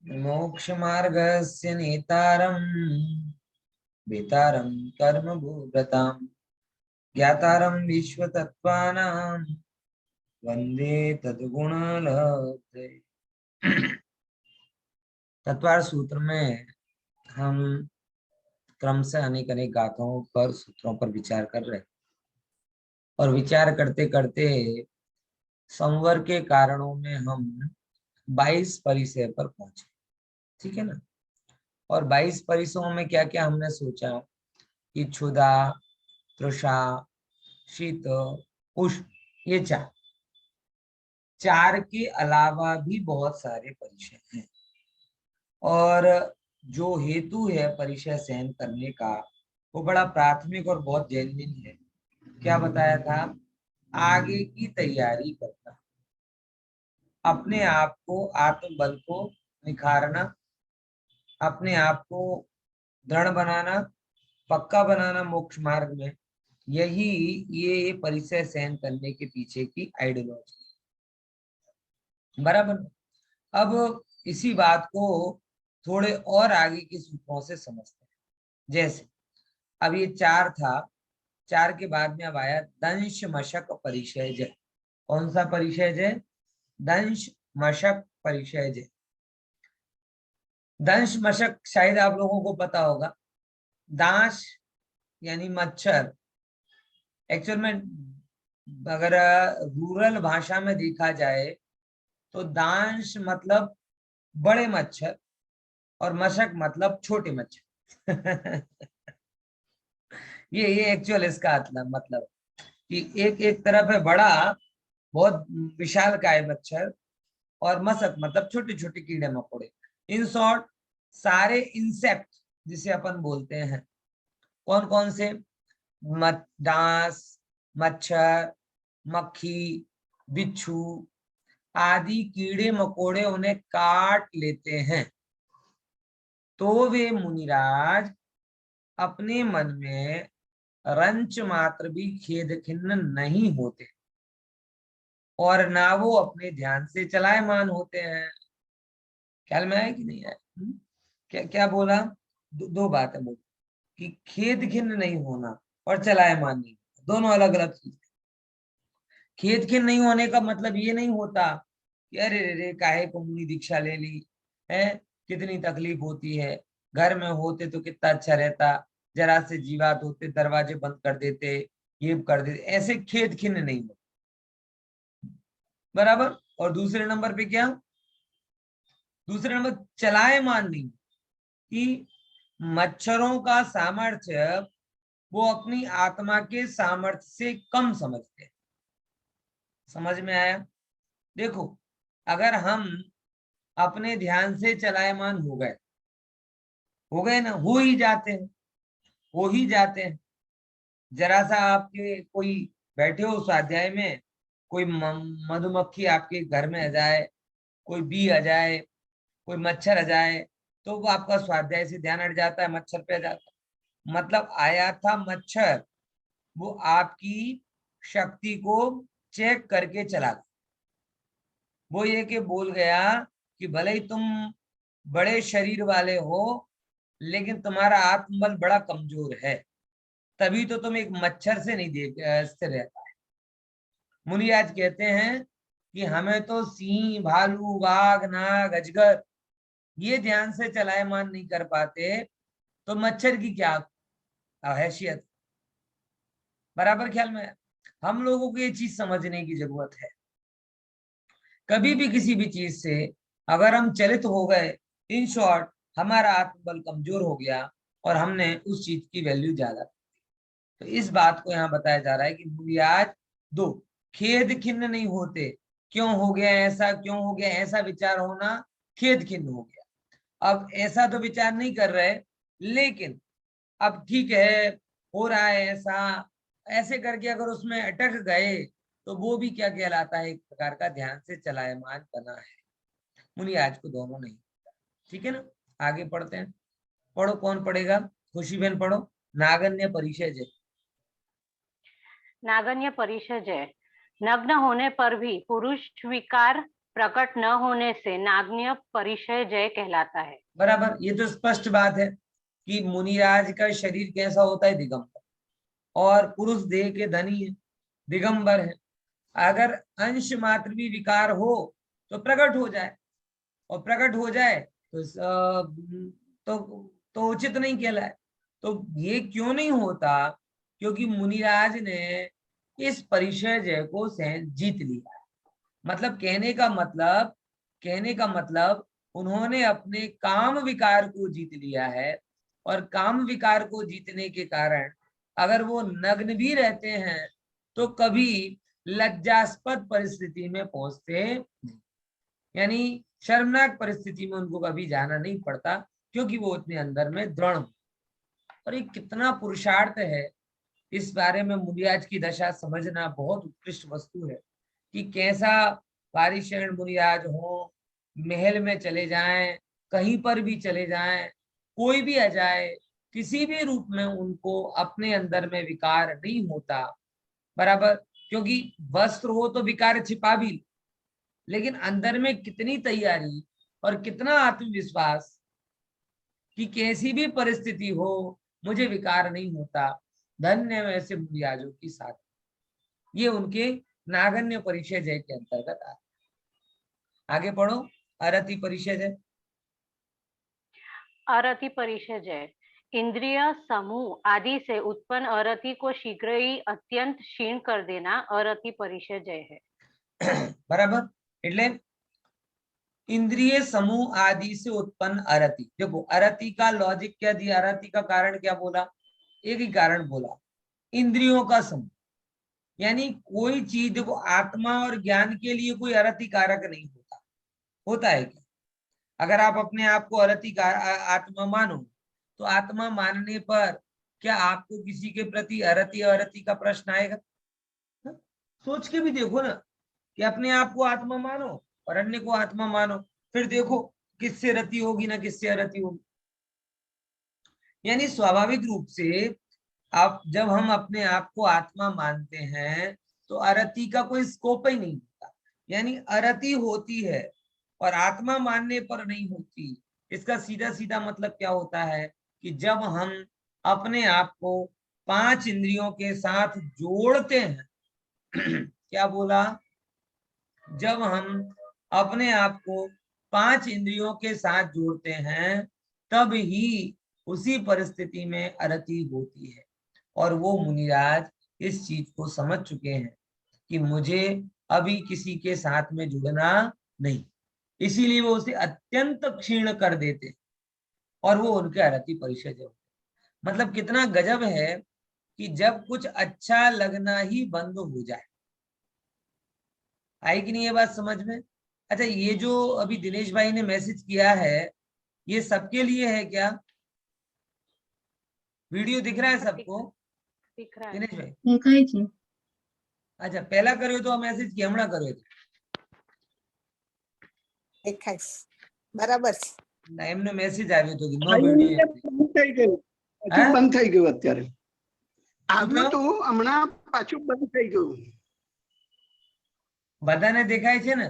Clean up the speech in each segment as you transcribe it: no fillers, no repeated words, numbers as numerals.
मोक्ष मार्गस्य नेतारं वेतारं कर्म भूभृतां ज्ञातारं विश्वतत्त्वानां वंदे तद्गुणलब्धे। तत्वार सूत्र में हम क्रम से अनेक अनेक गाथाओं पर सूत्रों पर विचार कर रहे हैं और विचार करते करते संवर के कारणों में हम 22 परिचय पर पहुंचे। ठीक है ना। और 22 परिचयों में क्या क्या हमने सोचा कि क्षुधा, तृषा, शीत, उष्ण, ये चार चार के अलावा भी बहुत सारे परिचय हैं। और जो हेतु है परिचय सहन करने का वो बड़ा प्राथमिक और बहुत जेन्युइन है। क्या बताया था? आगे की तैयारी करना, अपने आप को, आत्मबल को निखारना, अपने आप को दृढ़ बनाना, पक्का बनाना मोक्ष मार्ग में, यही ये परिचय सहन करने के पीछे की आइडियोलॉजी। बराबर। अब इसी बात को थोड़े और आगे के सूत्रों से समझते हैं। जैसे अब ये चार था, चार के बाद में अब आया दंश मशक परिचय जय। कौन सा परिचय जय? दंश मशक परिचय जय। दंश मशक शायद आप लोगों को पता होगा। दांश यानी मच्छर। एक्चुअल में अगर रूरल भाषा में देखा जाए तो दांश मतलब बड़े मच्छर और मशक मतलब छोटे मच्छर। ये एक्चुअल इसका मतलब कि एक तरफ है बड़ा, बहुत विशाल काय मच्छर, और मशक मतलब छोटे छोटे कीड़े मकोड़े। इन शॉर्ट सारे इंसेक्ट जिसे अपन बोलते हैं, कौन कौन से? डांस, मच्छर, मक्खी, बिच्छू आदि कीड़े मकोड़े उन्हें काट लेते हैं। तो वे मुनिराज अपने मन में रंच मात्र भी खेद खिन्न नहीं होते और ना वो अपने ध्यान से चलायमान होते हैं। ख्याल में आया कि नहीं आया? क्या क्या बोला? दो बातें बोली कि खेद खिन्न नहीं होना और चलायमान नहीं, दोनों अलग अलग चीज। खेद खिन्न नहीं होने का मतलब ये नहीं होता कि अरे रे काहे को मुनि दीक्षा ले ली है, कितनी तकलीफ होती है, घर में होते तो कितना अच्छा रहता, जरा से जीवात होते दरवाजे बंद कर देते, ये कर देते, ऐसे खेद खिन्न नहीं हो। बराबर। और दूसरे नंबर पे क्या? दूसरे नंबर चलायमान नहीं, कि मच्छरों का सामर्थ्य वो अपनी आत्मा के सामर्थ्य से कम समझते हैं। समझ में आया? देखो, अगर हम अपने ध्यान से चलायमान हो गए ना, हो ही जाते हैं, हो ही जाते हैं। जरा सा आपके कोई बैठे हो स्वाध्याय में, कोई मधुमक्खी आपके घर में आ जाए, कोई बी आ जाए, कोई मच्छर आ जाए, तो वो आपका स्वाध्याय से ध्यान हट जाता है, मच्छर पे आ जाता है। मतलब आया था मच्छर, वो आपकी शक्ति को चेक करके चला गया। वो ये कि बोल गया कि भले ही तुम बड़े शरीर वाले हो लेकिन तुम्हारा आत्मबल बड़ा कमजोर है, तभी तो तुम एक मच्छर से नहीं देख स्थिर रहता है। मुनि आज कहते हैं कि हमें तो सिंह, भालू, बाघ, नाग, अजगर ये ध्यान से चलायमान नहीं कर पाते, तो मच्छर की क्या हैसियत? बराबर ख्याल में? हम लोगों को ये चीज समझने की जरूरत है। कभी भी किसी भी चीज से अगर हम चलित हो गए, इन शॉर्ट हमारा आत्मबल कमजोर हो गया और हमने उस चीज की वैल्यू ज्यादा, तो इस बात को यहाँ बताया जा रहा है कि बुनियाद दो, खेद खिन्न नहीं होते। क्यों हो गया ऐसा, क्यों हो गया ऐसा विचार होना, खेद खिन्न हो गया। अब ऐसा तो विचार नहीं कर रहे, लेकिन अब ठीक है, हो रहा है ऐसा, ऐसे करके अगर उसमें अटक गए तो वो भी क्या कहलाता है? एक प्रकार का ध्यान से चलायमान बना है। मुनि आज को दोनों नहीं। ठीक है ना। आगे पढ़ते हैं। पढ़ो, कौन पढ़ेगा? खुशी बहन पढ़ो। नागन्य परिचय जय। नागन्य परिचय जय। नग्न होने पर भी पुरुष स्वीकार प्रकट न होने से नागन्य परिचय जय कहलाता है। बराबर, ये तो स्पष्ट बात है कि मुनिराज का शरीर कैसा होता है, दिगंबर, और पुरुष देह के धनी है, दिगंबर है। अगर अंश मात्र भी विकार हो तो प्रकट हो जाए, और प्रकट हो जाए तो उचित नहीं कहलाए। तो ये क्यों नहीं होता? क्योंकि मुनिराज ने इस परिचय जय को जीत लिया। मतलब कहने का मतलब उन्होंने अपने काम विकार को जीत लिया है, और काम विकार को जीतने के कारण अगर वो नग्न भी रहते हैं तो कभी लज्जास्पद परिस्थिति में पहुंचते नहीं, यानी शर्मनाक परिस्थिति में उनको कभी जाना नहीं पड़ता, क्योंकि वो इतने अंदर में दृढ़। और ये कितना पुरुषार्थ है, इस बारे में मुनिराज की दशा समझना बहुत उत्कृष्ट वस्तु है कि कैसा पारिशरण मुनिराज हो, महल में चले जाएं, कहीं पर भी चले जाएं, कोई भी आ जाए, किसी भी रूप में उनको अपने अंदर में विकार नहीं होता। बराबर, क्योंकि वस्त्र हो तो विकार छिपा भी, लेकिन अंदर में कितनी तैयारी और कितना आत्मविश्वास कि कैसी भी परिस्थिति हो मुझे विकार नहीं होता। धन्य वैसे मुनिराजों की साथ, ये उनके नागन्य परिचय जय के अंतर्गत आता। आगे पढ़ो, अरति परिचय जय। अरति परिचय जय, इंद्रिय समूह आदि से उत्पन्न अरति को शीघ्र ही अत्यंत क्षीण कर देना अरति परिचय जय है। बराबर, એટલે इंद्रिय समूह आदि से उत्पन्न अरति। देखो अरति का लॉजिक क्या दिया, अरति का कारण क्या बोला? एक ही कारण बोला, इंद्रियों का समूह। यानी कोई चीज, देखो आत्मा और ज्ञान के लिए कोई अरति कारक नहीं होता। होता है क्या? अगर आप अपने आप को अरति का आत्मा मानो, तो आत्मा मानने पर क्या आपको किसी के प्रति अरति अरति का प्रश्न आएगा? सोच के भी देखो ना, कि अपने आप को आत्मा मानो और अन्य को आत्मा मानो, फिर देखो किससे रति होगी ना किससे अरति होगी। यानी स्वाभाविक रूप से आप जब हम अपने आप को आत्मा मानते हैं तो अरति का कोई स्कोप ही नहीं होता। यानी अरति होती है और आत्मा मानने पर नहीं होती। इसका सीधा सीधा मतलब क्या होता है कि जब हम अपने आप को 5 इंद्रियों के साथ जोड़ते हैं क्या बोला? जब हम अपने आप को 5 इंद्रियों के साथ जोड़ते हैं तब ही उसी परिस्थिति में अरति होती है। और वो मुनिराज इस चीज को समझ चुके हैं कि मुझे अभी किसी के साथ में जुड़ना नहीं, इसीलिए वो उसे अत्यंत क्षीण कर देते और वो उनके अरति परिषद होते। मतलब कितना गजब है कि जब कुछ अच्छा लगना ही बंद हो जाए। आई कि नहीं ये बात समझ में? अच्छा, ये जो अभी दिनेश भाई ने मैसेज किया है, ये सबके लिए है क्या? वीडियो दिख रहा है सबको? दिख रहा है दिनेश भाई દેખાય છે। अच्छा, पहला કર્યો तो मैसेज कि હમણાં કર્યો तो? દેખાય છે, બરાબર છે। ના, એમને મેસેજ આવ્યો તો કે નો ભાઈ, વિડિયો બંધ થઈ ગયું, હે? પાછું બંધ થઈ ગયું અત્યારે શું આવ્યું થયું? તો હમણાં પાછું બંધ થઈ ગયું। બધાને દેખાય છે ને?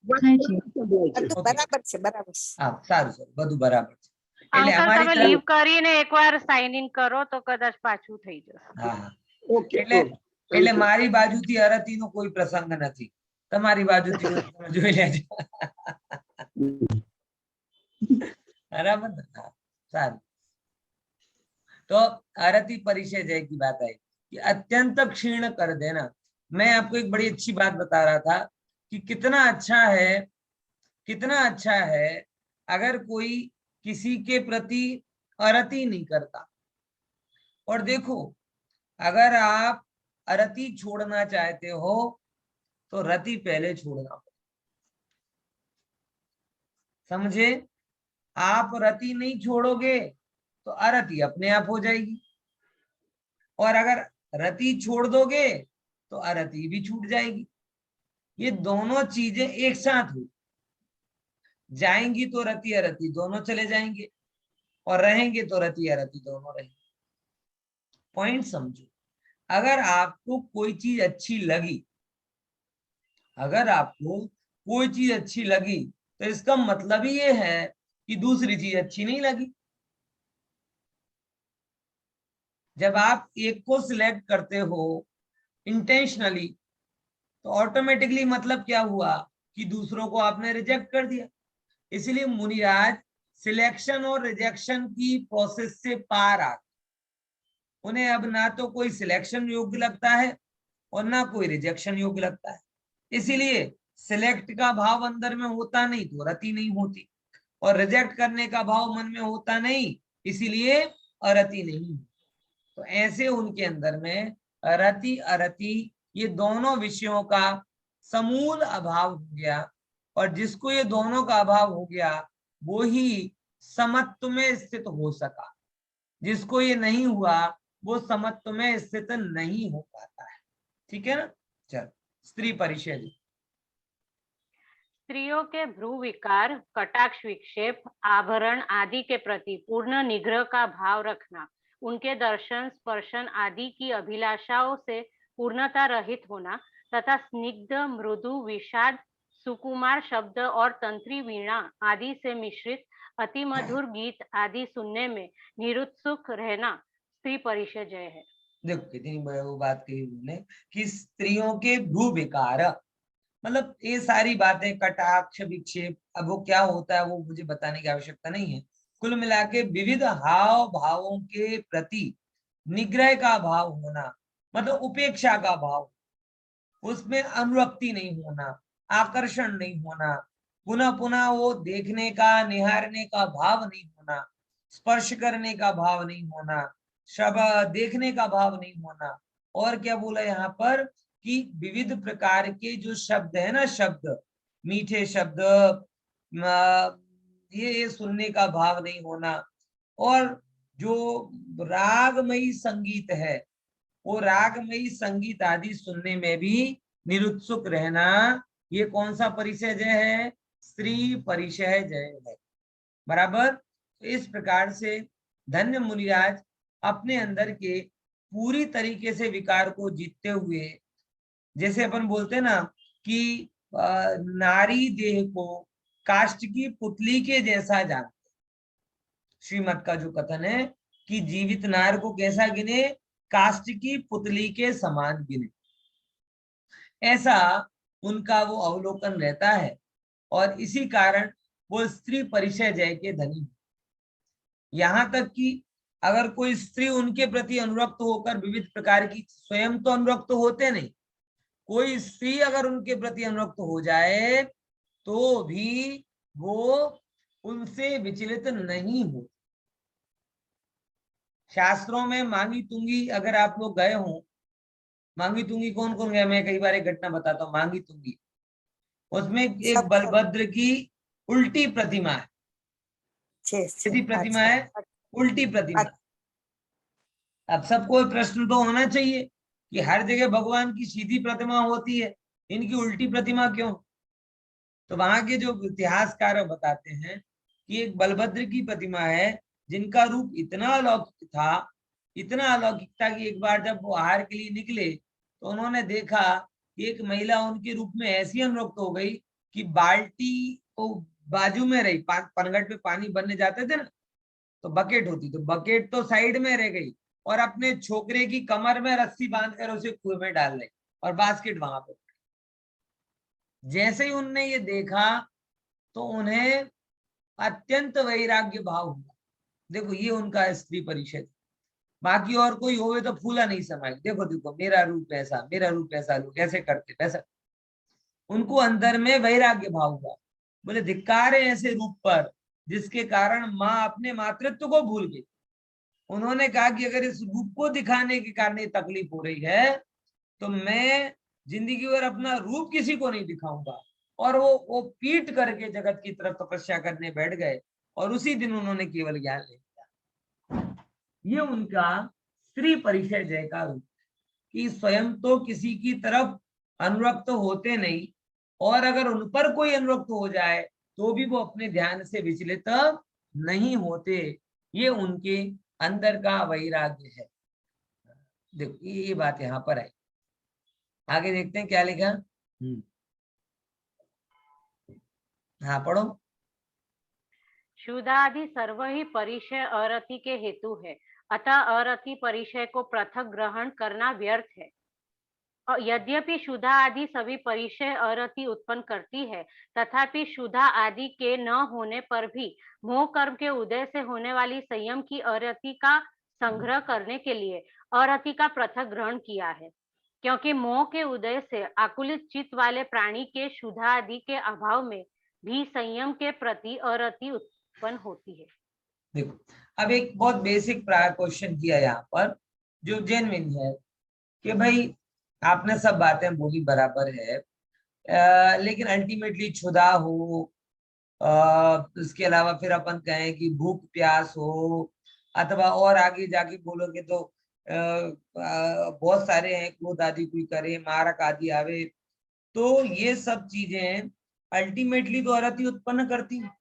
દેખાય છે। સંભળાય છે। બધું ઓકે, બરાબર છે, બરાબર છે। હા સારું સારું, બધું બરાબર છે। એટલે અંકલ અમારી તમે તરફ, લીવ કરીને એકવાર સાઇન ઇન કરો તો કદાચ પાછું થઈ જશે। હા હા, ઓકે એટલે ઓકે, એટલે થેન્ક યુ। મારી બાજુથી અરતિનો કોઈ પ્રસંગ નથી, તમારી બાજુથી હોય તો તમે જોઈ લેજો। बराबर ना? हाँ, सारू। तो आरती परिचय जय की बात आई कि अत्यंत क्षीण कर देना। मैं आपको एक बड़ी अच्छी बात बता रहा था कि कितना अच्छा है अगर कोई किसी के प्रति अरति नहीं करता। और देखो, अगर आप अरति छोड़ना चाहते हो तो रति पहले छोड़ना पड़ेगा, समझे? आप रति नहीं छोड़ोगे तो अरति अपने आप हो जाएगी, और अगर रति छोड़ दोगे तो अरति भी छूट जाएगी। ये दोनों चीजें एक साथ हो जाएंगी तो रति अरति दोनों चले जाएंगे, और रहेंगे तो रति अरति दोनों रहेंगे। पॉइंट समझो, अगर आपको कोई चीज अच्छी लगी, अगर आपको कोई चीज अच्छी लगी तो इसका मतलब ही ये है कि दूसरी चीज अच्छी नहीं लगी। जब आप एक को सिलेक्ट करते हो इंटेंशनली तो ऑटोमेटिकली मतलब क्या हुआ कि दूसरों को आपने रिजेक्ट कर दिया। इसलिए मुनिराज सिलेक्शन और रिजेक्शन की प्रोसेस से पार आ गए। उन्हें अब ना तो कोई सिलेक्शन योग्य लगता है और ना कोई रिजेक्शन योग्य लगता है। इसीलिए सिलेक्ट का भाव अंदर में होता नहीं तो रति नहीं होती, और रिजेक्ट करने का भाव मन में होता नहीं इसीलिए अरति नहीं। तो ऐसे उनके अंदर में रति अरति ये दोनों विषयों का समूल अभाव हो गया, और जिसको ये दोनों का अभाव हो गया वो ही समत्व में स्थित हो सका। जिसको ये नहीं हुआ वो समत्व में स्थित नहीं हो पाता है। ठीक है ना। चल स्त्री परिचय। स्त्रियों के भ्रू विकार, कटाक्ष विक्षेप, आभरण आदि के प्रति पूर्ण निग्रह का भाव रखना, उनके दर्शन स्पर्शन आदि की अभिलाषाओं से पूर्णता रहित होना तथा स्निग्ध मृदु विषाद सुकुमार शब्द और तंत्री वीणा आदि से मिश्रित अति मधुर गीत आदि सुनने में निरुत्सुक रहना स्त्री परिचय है। देखो कितनी वो बात कही उन्होंने कि स्त्रियों के भ्रू विकार, मतलब ये सारी बातें कटाक्ष विक्षेप, अब वो क्या होता है वो मुझे बताने की आवश्यकता नहीं है। कुल मिला के विविध हाव भावों के प्रति निग्रह का भाव होना, मतलब उपेक्षा का भाव, उसमें अनुरक्ति नहीं होना, आकर्षण नहीं होना, पुनः पुनः वो देखने का निहारने का भाव नहीं होना, स्पर्श करने का भाव नहीं होना, शब्द देखने का भाव नहीं होना। और क्या बोला यहाँ पर कि विविध प्रकार के जो शब्द है ना, शब्द मीठे शब्द, ये सुनने का भाव नहीं होना, और जो रागमयी संगीत है वो रागमयी संगीत आदि सुनने में भी निरुत्सुक रहना, ये कौन सा परिचय है? स्त्री परिचय जय है। बराबर। तो इस प्रकार से धन्य मुनिराज अपने अंदर के पूरी तरीके से विकार को जीतते हुए, जैसे अपन बोलते ना कि नारी देह को काष्ठ की पुतली के जैसा जानते, श्रीमद का जो कथन है कि जीवित नार को कैसा गिने? काष्ठ की पुतली के समान गिने। ऐसा उनका वो अवलोकन रहता है, और इसी कारण वो स्त्री परिचय जय के धनी। यहां तक कि अगर कोई स्त्री उनके प्रति अनुरक्त होकर विविध प्रकार की, स्वयं तो अनुरक्त होते नहीं, कोई स्त्री अगर उनके प्रति अनुरक्त हो जाए तो भी वो उनसे विचलित नहीं हो। शास्त्रों में मांगी तुंगी, अगर आप लोग गए हो, मांगी तुंगी कौन कौन गया? मैं कई बार एक घटना बताता हूँ। मांगी तुंगी, उसमें एक बलभद्र की उल्टी प्रतिमा है। सीधी प्रतिमा है, उल्टी प्रतिमा। अब सबको प्रश्न तो होना चाहिए कि हर जगह भगवान की सीधी प्रतिमा होती है, इनकी उल्टी प्रतिमा क्यों? तो वहां के जो इतिहासकार बताते हैं कि एक बलभद्र की प्रतिमा है जिनका रूप इतना अलौकिक था, इतना अलौकिक था कि एक बार जब वो आहार के लिए निकले तो उन्होंने देखा कि एक महिला उनके रूप में ऐसी अनुरक्त हो गई कि बाल्टी को बाजू में रही, पनघट पे पानी भरने जाते थे ना तो बकेट होती, तो बकेट तो साइड में रह गई और अपने छोकरे की कमर में रस्सी बांधकर उसे कुएं में डाल दी और बास्केट वहां पे। जैसे ही उनने ये देखा तो उन्हें अत्यंत वैराग्य भाव हुआ। देखो ये उनका स्त्री परिचय। बाकी और कोई होवे तो फूला नहीं समाये, देखो देखो मेरा रूप ऐसा, मेरा रूप ऐसा, लोग ऐसे करते वैसा। उनको अंदर में वैराग्य भाव हुआ। बोले धिक्कार है ऐसे रूप पर जिसके कारण माँ अपने मातृत्व को भूल गई। उन्होंने कहा कि अगर इस रूप को दिखाने के कारण ये तकलीफ हो रही है तो मैं जिंदगी भर अपना रूप किसी को नहीं दिखाऊंगा। और वो पीट करके जगत की तरफ तपस्या करने बैठ गए और उसी दिन उन्होंने केवल ज्ञान ले लिया। ये उनका स्त्री परिचय जय का रूप कि स्वयं तो किसी की तरफ अनुरक्त होते नहीं, और अगर उन पर कोई अनुरक्त हो जाए तो भी वो अपने ध्यान से विचलित नहीं होते। ये उनके अंदर का वैराग्य है। देखो ये बात यहाँ पर है। आगे देखते हैं क्या लिखा। हाँ पढ़ो। शुद्धादि सर्व ही परिचय अरति के हेतु है, अतः अरति परिचय को पृथक ग्रहण करना व्यर्थ है। और यद्यपि शुद्धा आदि सभी परिचय अरति उत्पन्न करती है, तथापि शुद्धा आदि के न होने पर भी मोह कर्म के उदय से होने वाली संयम की अरति का संग्रह करने के लिए अरति का पृथक ग्रहण किया है, क्योंकि मोह के उदय से आकुलित चित्त वाले प्राणी के शुद्धा आदि के अभाव में भी संयम के प्रति अरति उत्पन्न होती है। देखो, अब एक बहुत बेसिक क्वेश्चन किया यहाँ पर जो जेन्युइन है कि भाई आपने सब बातें बोली बराबर है, लेकिन अल्टीमेटली क्षुधा हो, इसके अलावा फिर अपन कहें कि भूख प्यास हो, अथवा और आगे जाके बोलोगे तो बहुत सारे हैं, क्रोध आदि कोई करे, मारक आदि आवे, तो ये सब चीजें अल्टीमेटली तो अरति उत्पन्न करती हैं।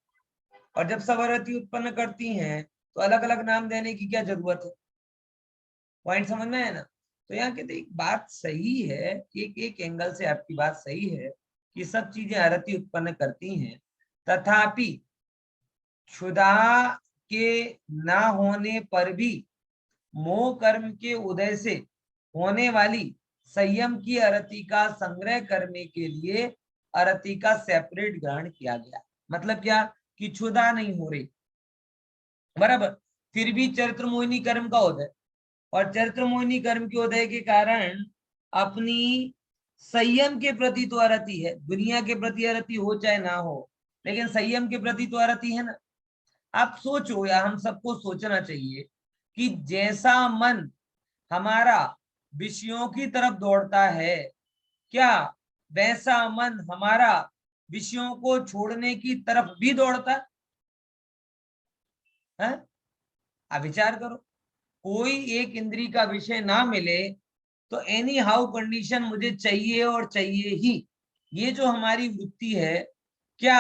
और जब सब अरति उत्पन्न करती हैं तो अलग अलग नाम देने की क्या जरूरत है? पॉइंट समझ में है ना? तो यहाँ कहते एक बात सही है, एक एंगल से आपकी बात सही है कि सब चीजें अरति उत्पन्न करती हैं, तथापि क्षुधा के ना होने पर भी मोह कर्म के उदय से होने वाली संयम की अरति का संग्रह करने के लिए अरति का सेपरेट ग्रहण किया गया। मतलब क्या कि क्षुधा नहीं हो रही, बराबर, फिर भी चरित्र मोहिनी कर्म का उदय, और चरित्र मोहिनी कर्म के उदय के कारण अपनी संयम के प्रति तो अरति है, दुनिया के प्रति अरति हो चाहे ना हो, लेकिन संयम के प्रति तो अरति है ना। आप सोचो, या हम सबको सोचना चाहिए कि जैसा मन हमारा विषयों की तरफ दौड़ता है, क्या वैसा मन हमारा विषयों को छोड़ने की तरफ भी दौड़ता है? आप विचार करो, कोई एक इंद्री का विषय ना मिले तो एनी हाउ कंडीशन मुझे चाहिए और चाहिए ही। ये जो हमारी वृत्ति है, क्या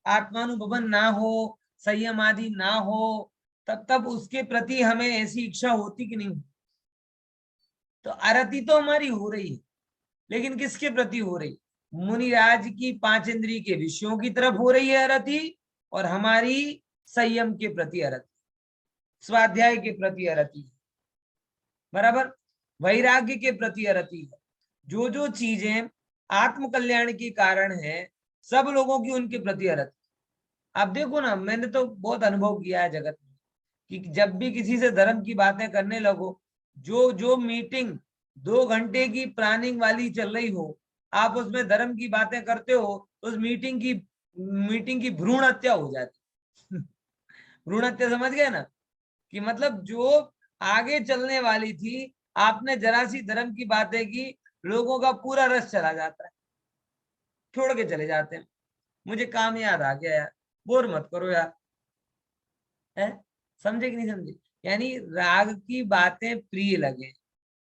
आत्मानुभवन ना हो, संयम आदि ना हो, तब उसके प्रति हमें ऐसी इच्छा होती कि नहीं? तो अरति तो हमारी हो रही है, लेकिन किसके प्रति हो रही? मुनिराज की 5 इंद्रिय के विषयों की तरफ हो रही है अरति, और हमारी संयम के प्रति अरति, स्वाध्याय के प्रति अरति, बराबर, वैराग्य के प्रति अरति है। जो जो चीजें आत्म कल्याण के कारण है, सब लोगों की उनके प्रति अरति। आप देखो ना, मैंने तो बहुत अनुभव किया है जगत में कि जब भी किसी से धर्म की बातें करने लगो, जो मीटिंग 2 घंटे की प्लानिंग वाली चल रही हो, आप उसमें धर्म की बातें करते हो तो उस मीटिंग की भ्रूण हत्या हो जाती। भ्रूण हत्या समझ गए ना? कि मतलब जो आगे चलने वाली थी, आपने जरा सी धर्म की बातें की, लोगों का पूरा रस चला जाता है, छोड़ के चले जाते हैं। मुझे काम याद आ गया यार, बोर मत करो यार, है? समझे कि नहीं समझे? यानी राग की बातें प्रिय लगे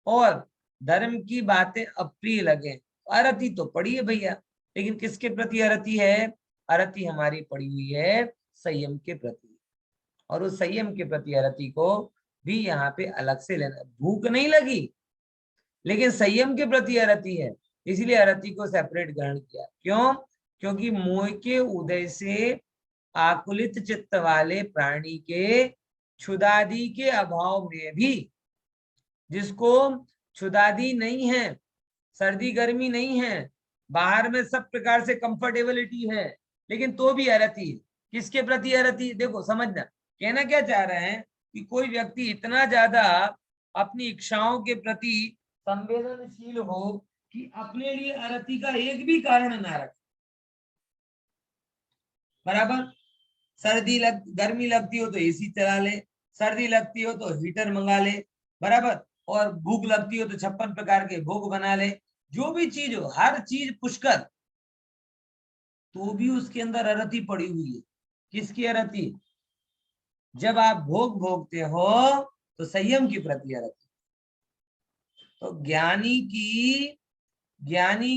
और धर्म की बातें अप्रिय लगे, अरति तो पड़ी है भैया, लेकिन किसके प्रति अरति है? अरति हमारी पड़ी हुई है संयम के प्रति, और उस संयम के प्रति अरति को भी यहाँ पे अलग से लेना। भूख नहीं लगी, लेकिन संयम के प्रति अरति है, इसलिए अरति को सेपरेट ग्रहण किया। क्यों? क्योंकि मोह के उदय से आकुलित चित्त वाले प्राणी के क्षुधादि के अभाव में भी, जिसको क्षुधादि नहीं है, सर्दी गर्मी नहीं है, बाहर में सब प्रकार से कंफर्टेबिलिटी है, लेकिन तो भी अरति है। किसके प्रति अरति? देखो समझना, कहना क्या चाह रहे हैं कि कोई व्यक्ति इतना ज्यादा अपनी इच्छाओं के प्रति संवेदनशील हो कि अपने लिए अरति का एक भी कारण ना रखे, बराबर। गर्मी लगती हो तो एसी चला ले, सर्दी लगती हो तो हीटर मंगा ले, बराबर, और भूख लगती हो तो 56 प्रकार के भोग बना ले, जो भी चीज हो, हर चीज पुष्कर, तो भी उसके अंदर अरति पड़ी हुई है। किसकी अरति? जब आप भोग भोगते हो तो संयम की प्रति अरति। तो ज्ञानी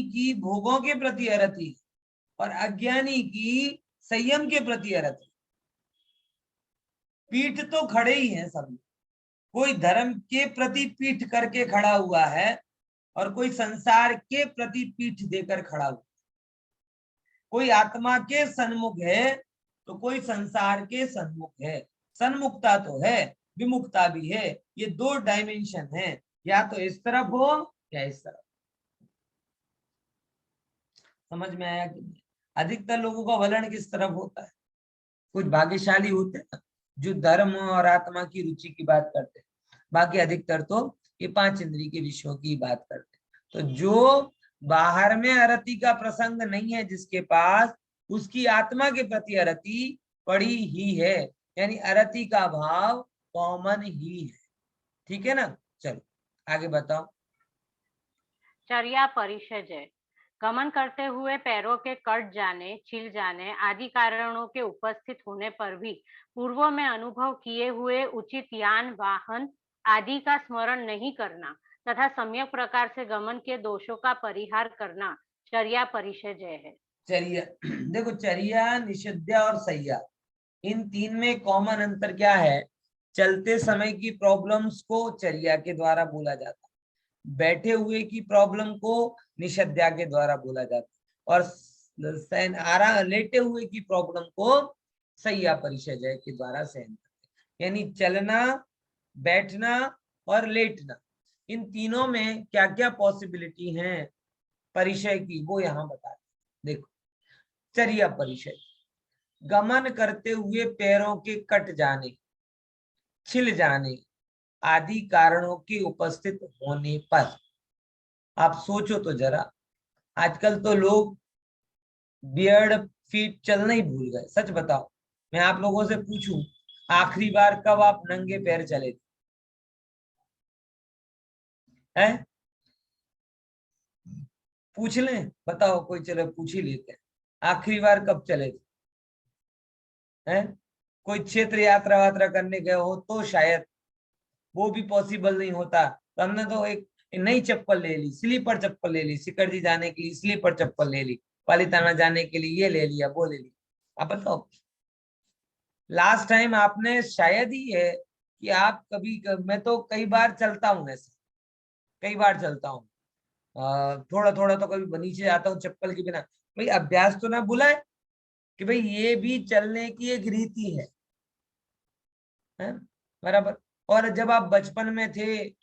की भोगों के प्रति अरति और अज्ञानी की संयम के प्रति अरति। पीठ तो खड़े ही हैं सभी, कोई धर्म के प्रति पीठ करके खड़ा हुआ है और कोई संसार के प्रति पीठ देकर खड़ा हुआ। कोई आत्मा के सन्मुख है तो कोई संसार के सन्मुख है। सन्मुखता तो है, विमुखता भी है, ये दो डायमेंशन है, या तो इस तरफ हो या इस तरफ। समझ में आया कि नहीं? अधिकतर लोगों का वलन किस तरफ होता है? कुछ भाग्यशाली होते हैं जो धर्म और आत्मा की रुचि की बात करते हैं, बाकी अधिकतर तो ये 5 इंद्रिय के विषयों की बात करते हैं। तो जो बाहर में अरति का प्रसंग नहीं है जिसके पास, उसकी आत्मा के प्रति अरति पड़ी ही है, यानी अरति का भाव कॉमन ही है। ठीक है ना? चलो आगे बताओ। चर्या परिषजय, गमन करते हुए पैरों के कट जाने, छिल जाने आदि कारणों के उपस्थित होने पर भी पूर्व में अनुभव किए हुए उचित यान वाहन आदि का स्मरण नहीं करना तथा सम्यक प्रकार से गमन के दोषों का परिहार करना चर्या परिषजय है। चर्या, देखो चर्या, निषिद्धा और सय्या, इन तीन में कॉमन अंतर क्या है? चलते समय की प्रॉब्लम्स को चर्या के द्वारा बोला जाता है, बैठे हुए की प्रॉब्लम को निषद्या के द्वारा बोला जाता है, और लेटे हुए की प्रॉब्लम को सय्या परिषजय के द्वारा सहन करते हैं। यानी चलना, बैठना और लेटना, इन तीनों में क्या क्या पॉसिबिलिटी है परिचय की, वो यहाँ बता दें। देखो चर्या परिचय, गमन करते हुए पैरों के कट जाने, छिल जाने आदि कारणों की उपस्थित होने पर, आप सोचो तो जरा, आजकल तो लोग बियर्ड फीट चलना ही भूल गए। सच बताओ, मैं आप लोगों से पूछूं, आखिरी बार कब आप नंगे पैर चले थे? हैं? पूछ लें, बताओ कोई, चलो पूछ ही लेते हैं, आखिरी बार कब चले थे? हैं? कोई क्षेत्र यात्रा वात्रा करने गए हो तो शायद, वो भी पॉसिबल नहीं होता। तो हमने तो एक नई चप्पल ले ली, स्लीपर चप्पल ले ली, सिकरजी जाने के लिए स्लीपर चप्पल ले ली, पालीताना जाने के लिए ये ले लिया, वो ले लिया। आप बताओ लास्ट टाइम आपने, शायद ही है कि आप कभी, मैं तो कई बार चलता हूँ, ऐसे कई बार चलता हूँ, थोड़ा थोड़ा तो कभी नीचे जाता हूँ चप्पल के बिना। भाई अभ्यास तो ना बुलाए कि भाई ये भी चलने की एक रीति है बराबर। और जब आप बचपन में थे,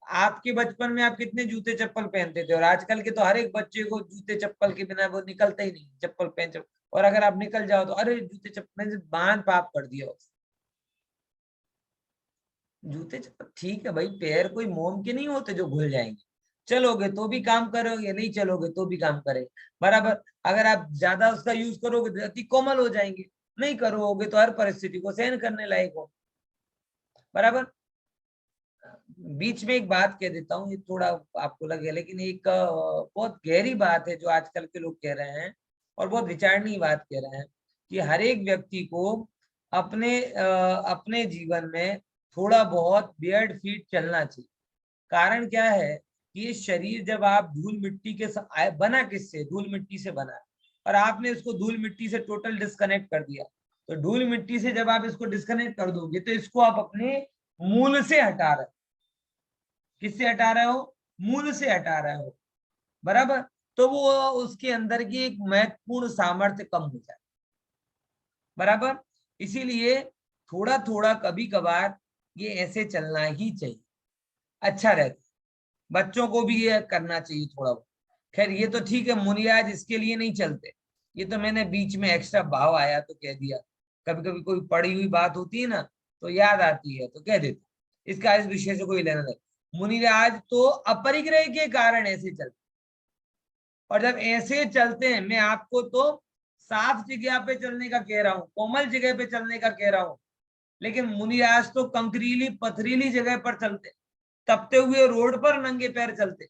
आपके बचपन में आप कितने जूते चप्पल पहनते थे? और आजकल के तो हर एक बच्चे को जूते चप्पल के बिना वो निकलता ही नहीं, चप्पल पहन। और अगर आप निकल जाओ तो अरे जूते चप्पल से बांध पाप कर दिया। जूते चप्पल ठीक है भाई, पैर कोई मोम के नहीं होते जो घुल जाएंगे, चलोगे तो भी काम करोगे, नहीं चलोगे तो भी काम करेंगे बराबर। अगर आप ज्यादा उसका यूज करोगे तो अति कोमल हो जाएंगे, नहीं करोगे तो हर परिस्थिति को सहन करने लायक हो बराबर। बीच में एक बात कह देता हूँ, ये थोड़ा आपको लगे, लेकिन एक बहुत गहरी बात है जो आजकल के लोग कह रहे हैं, और बहुत विचारणीय बात कह रहे हैं कि हर एक व्यक्ति को अपने जीवन में थोड़ा बहुत बियर्ड फीट चलना चाहिए। कारण क्या है कि ये शरीर जब आप धूल मिट्टी के बना किससे? धूल मिट्टी से बना है, और आपने इसको धूल मिट्टी से टोटल डिस्कनेक्ट कर दिया। तो धूल मिट्टी से जब आप इसको डिस्कनेक्ट कर दोगे तो इसको आप अपने मूल से हटा रहे हो। किससे हटा रहे हो? मूल से हटा रहे हो बराबर। तो वो उसके अंदर की एक महत्वपूर्ण सामर्थ्य कम हो जाए बराबर। इसीलिए थोड़ा थोड़ा कभी कभार ये ऐसे चलना ही चाहिए, अच्छा रहता। बच्चों को भी ये करना चाहिए थोड़ा बहुत। खैर ये तो ठीक है, मुनिराज इसके लिए नहीं चलते, ये तो मैंने बीच में एक्स्ट्रा भाव आया तो कह दिया। कभी कभी कोई पढ़ी हुई बात होती है ना तो याद आती है तो कह देते, इसका इस विषय से कोई लेना नहीं। मुनिराज तो अपरिग्रह के कारण ऐसे चलते, और जब ऐसे चलते हैं, मैं आपको तो साफ जगह पे चलने का कह रहा हूँ, कोमल जगह पे चलने का कह रहा हूँ, लेकिन मुनिराज तो कंकरीली पथरीली जगह पर चलते, तपते हुए रोड पर नंगे पैर चलते,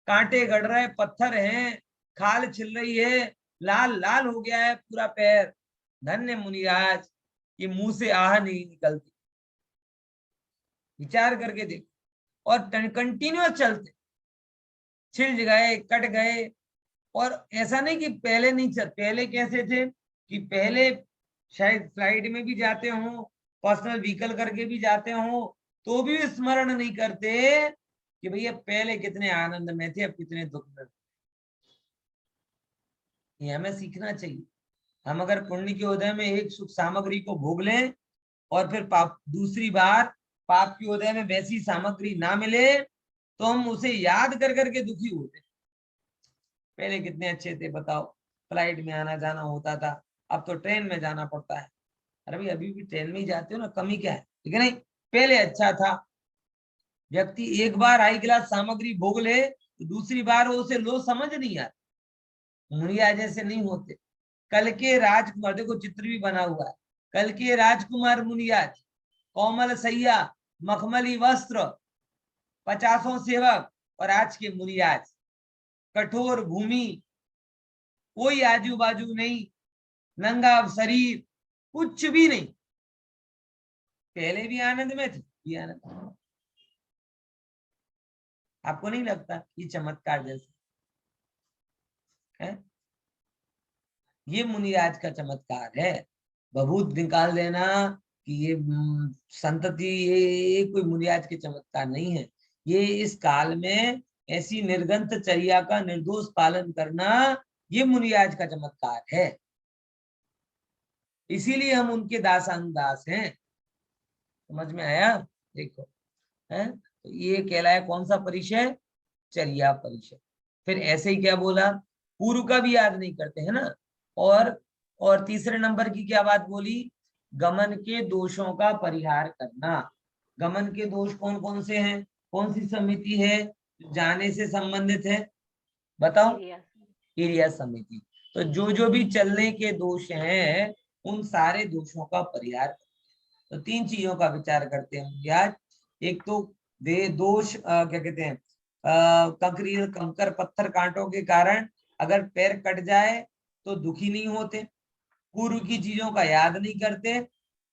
कांटे गड़ रहे, पत्थर हैं, खाल छिल रही है, लाल लाल हो गया है पूरा पैर। धन्य मुनिराज, ये मुंह से आह नहीं निकलती। विचार करके देखो, और कंटिन्यूअस चलते, छिल गए, कट गए। और ऐसा नहीं कि पहले नहीं चल, पहले कैसे थे कि पहले शायद फ्लाइट में भी जाते हो, पर्सनल व्हीकल करके भी जाते हो, तो भी स्मरण नहीं करते कि भैया पहले कितने आनंद में थे, अब कितने दुख में। ये हमें सीखना चाहिए। हम अगर पुण्य के उदय में एक सुख सामग्री को भोग लें और फिर पाप दूसरी बार पाप के उदय में वैसी सामग्री ना मिले तो हम उसे याद कर करके दुखी होते। पहले कितने अच्छे थे बताओ, फ्लाइट में आना जाना होता था, अब तो ट्रेन में जाना पड़ता है। अरे भाई अभी भी ट्रेन में ही जाते हो ना, कमी क्या है, ठीक है नहीं? पहले अच्छा था। व्यक्ति एक बार हाई क्लास सामग्री भोग ले तो दूसरी बार वो उसे लो समझ नहीं आता। मुनिया जैसे नहीं होते। कल के राजकुमार, देखो चित्र भी बना हुआ है, कल के राजकुमार मुनियाज, कोमल सैया, मखमली वस्त्र, 50 सेवक, और आज के मुनियाज कठोर भूमि, कोई आजू बाजू नहीं, नंगा शरीर, कुछ भी नहीं। पहले भी आनंद में थे, भी आनंद। आपको नहीं लगता ये चमत्कार जैसे है? ये मुनिराज का चमत्कार है। बभूत निकाल देना कि ये संतति, ये कोई मुनिराज के चमत्कार नहीं है। ये इस काल में ऐसी निर्गंत चर्या का निर्दोष पालन करना, ये मुनिराज का चमत्कार है। इसीलिए हम उनके दासानुदास हैं। समझ में आया? देखो है, तो ये कहलाया कौन सा परिचय? चर्या परिचय। फिर ऐसे ही क्या बोला, पूर्व का भी याद नहीं करते है ना। और तीसरे नंबर की क्या बात बोली? गमन के दोषों का परिहार करना। गमन के दोष कौन कौन से हैं? कौन सी समिति है जाने से संबंधित है? बताओ। एरिया समिति। तो जो भी चलने के दोष हैं उन सारे दोषों का परिहार। तो तीन चीजों का विचार करते हैं आज। एक तो दोष क्या कहते हैं, कंकर पत्थर कांटों के कारण अगर पैर कट जाए तो दुखी नहीं होते, पूर्व की चीजों का याद नहीं करते,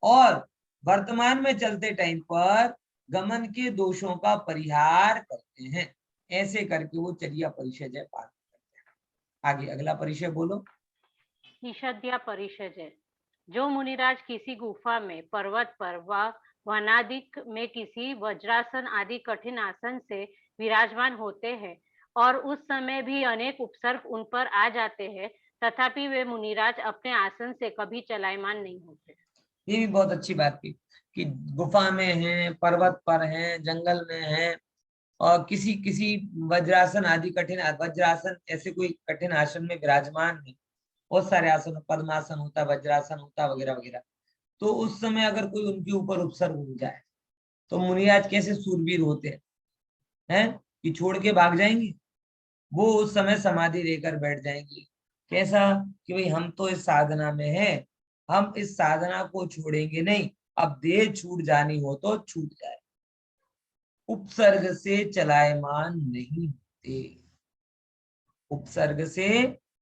और वर्तमान में चलते टाइम पर गमन के दोषों का परिहार करते हैं। ऐसे करके वो चर्या परिषद पालन करते हैं। आगे अगला परिचय बोलो। निषद्या परिषद। जो मुनिराज किसी गुफा में, पर्वत पर व वनादिक में किसी वज्रासन आदि कठिन आसन से विराजमान होते हैं और उस समय भी अनेक उपसर्ग उन पर आ जाते हैं, तथापि वे मुनिराज अपने आसन से कभी चलायमान नहीं होते। ये भी बहुत अच्छी बात की कि गुफा में है, पर्वत पर है, जंगल में है, और किसी किसी वज्रासन आदि कठिन, वज्रासन ऐसे कोई कठिन आसन में विराजमान है। बहुत सारे आसन, पद्मासन होता है, वज्रासन होता है, वगैरह वगैरह। तो उस समय अगर कोई उनके ऊपर उपसर्ग हो जाए तो मुनिराज कैसे सूरवीर होते हैं कि छोड़ के भाग जाएंगे? वो उस समय समाधि लेकर बैठ जाएंगे। कैसा कि भाई हम तो इस साधना में हैं, हम इस साधना को छोड़ेंगे नहीं, अब देह छूट जानी हो तो छूट जाए। उपसर्ग से चलायमान नहीं होते, उपसर्ग से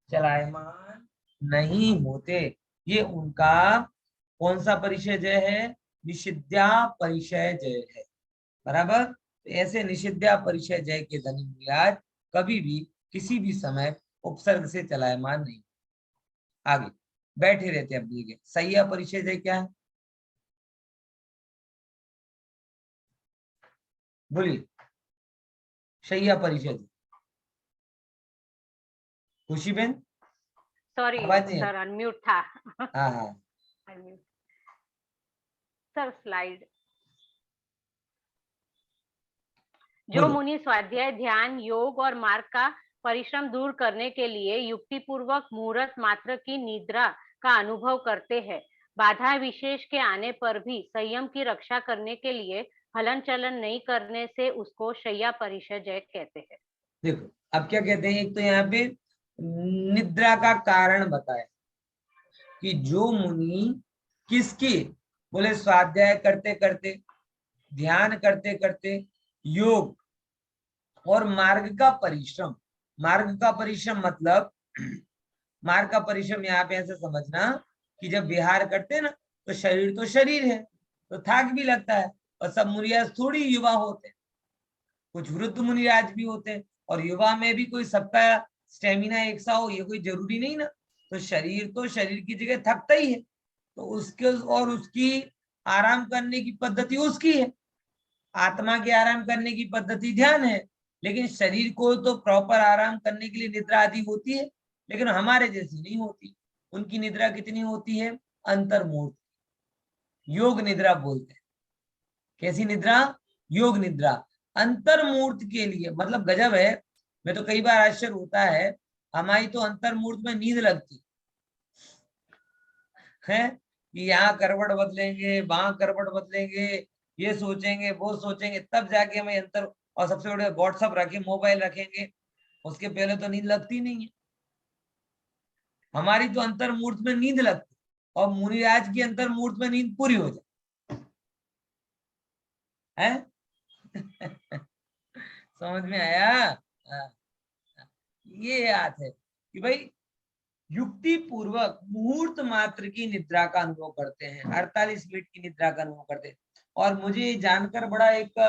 चलायमान नहीं होते। ये उनका कौन सा परिचय जय है? निषिद्या परिचय जय है। बराबर। तो ऐसे निषिद्या परिचय जय के धनी मुनिराज कभी भी किसी भी समय उपसर्ग से चलायमान नहीं। आगे बैठे रहते अपनी जगह। सैया परिचय जय क्या है? बोलिए। शैया परिचय। खुशी बहन, सॉरी आवाज नहीं सर, अनम्यूट था। हाँ हाँ सर स्लाइड। जो मुनि स्वाध्याय, ध्यान, योग और मार्ग का परिश्रम दूर करने के लिए युक्ति पूर्वक मुहूर्त मात्र की निद्रा का अनुभव करते हैं, बाधा विशेष के आने पर भी संयम की रक्षा करने के लिए हलन चलन नहीं करने से उसको शैया परिषजय कहते हैं। देखो अब क्या कहते हैं, एक तो यहाँ पे निद्रा का कारण बताया कि जो मुनि किसकी, बोले स्वाध्याय करते करते, ध्यान करते करते, योग और मार्ग का परिश्रम। मार्ग का परिश्रम मतलब मार्ग का परिश्रम यहाँ पे ऐसे समझना कि जब विहार करते ना तो शरीर है तो थक भी लगता है, और सब मुनिराज थोड़ी युवा होते, कुछ वृद्ध मुनिराज भी होते, और युवा में भी कोई सबका स्टेमिना एक सा हो ये कोई जरूरी नहीं ना। तो शरीर की जगह थकता ही है, तो उसके और उसकी आराम करने की पद्धति उसकी है। आत्मा के आराम करने की पद्धति ध्यान है, लेकिन शरीर को तो प्रॉपर आराम करने के लिए निद्रा आदि होती है। लेकिन हमारे जैसी नहीं होती। उनकी निद्रा कितनी होती है? अंतर्मूर्त, योग निद्रा बोलते हैं। कैसी निद्रा? योग निद्रा। अंतर्मूर्त के लिए मतलब गजब है। मैं तो कई बार आश्चर्य होता है, हमारी तो अंतर्मूर्त में नींद लगती है कि यहाँ करवट बदलेंगे, वहां करवट बदलेंगे, ये सोचेंगे वो सोचेंगे, तब जाके हमें अंतर। और सबसे बड़े व्हाट्सअप रखे, मोबाइल रखेंगे, उसके पहले तो नींद लगती नहीं है। हमारी तो अंतर्मूर्त में नींद लगती, और मुनिराज की अंतर्मूर्त में नींद पूरी हो जाए है। समझ में आया? हाँ, ये याद है कि भाई युक्ति पूर्वक मुहूर्त मात्र की निद्रा का अनुभव करते हैं, 48 मिनट की निद्रा का अनुभव करते हैं। और मुझे जानकर बड़ा एक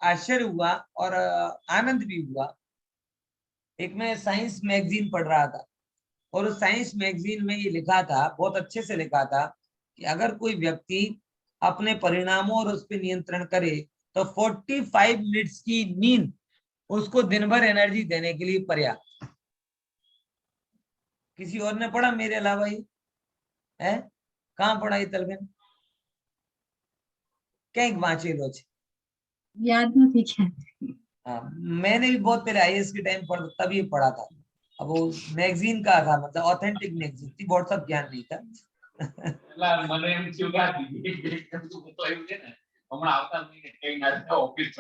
आश्चर्य हुआ और आनंद भी हुआ। एक मैं साइंस मैगजीन पढ़ रहा था, और उस साइंस मैगजीन में ये लिखा था, बहुत अच्छे से लिखा था, कि अगर कोई व्यक्ति अपने परिणामों और उस पर नियंत्रण करे तो 45 मिनट्स की नींद उसको दिन भर एनर्जी देने के लिए पर्याप्त। किसी और ने पढ़ा मेरे अलावा? ही है कहाँ पढ़ा ये तलबेन? कहीं वांचेलो छे? याद नहीं क्या? हाँ, मैंने भी बहुत पहले आईएएस के टाइम पढ़ तब ये पढ़ा था। अब वो मैगजीन का था, मतलब ऑथेंटिक मैगजीन थी, व्हाट्सएप ज्ञान नहीं था। મને એમ થયું કે આ દીદી તો એવું છે ને હમણાં આવતા મહિને કઈ ના ઓફિસ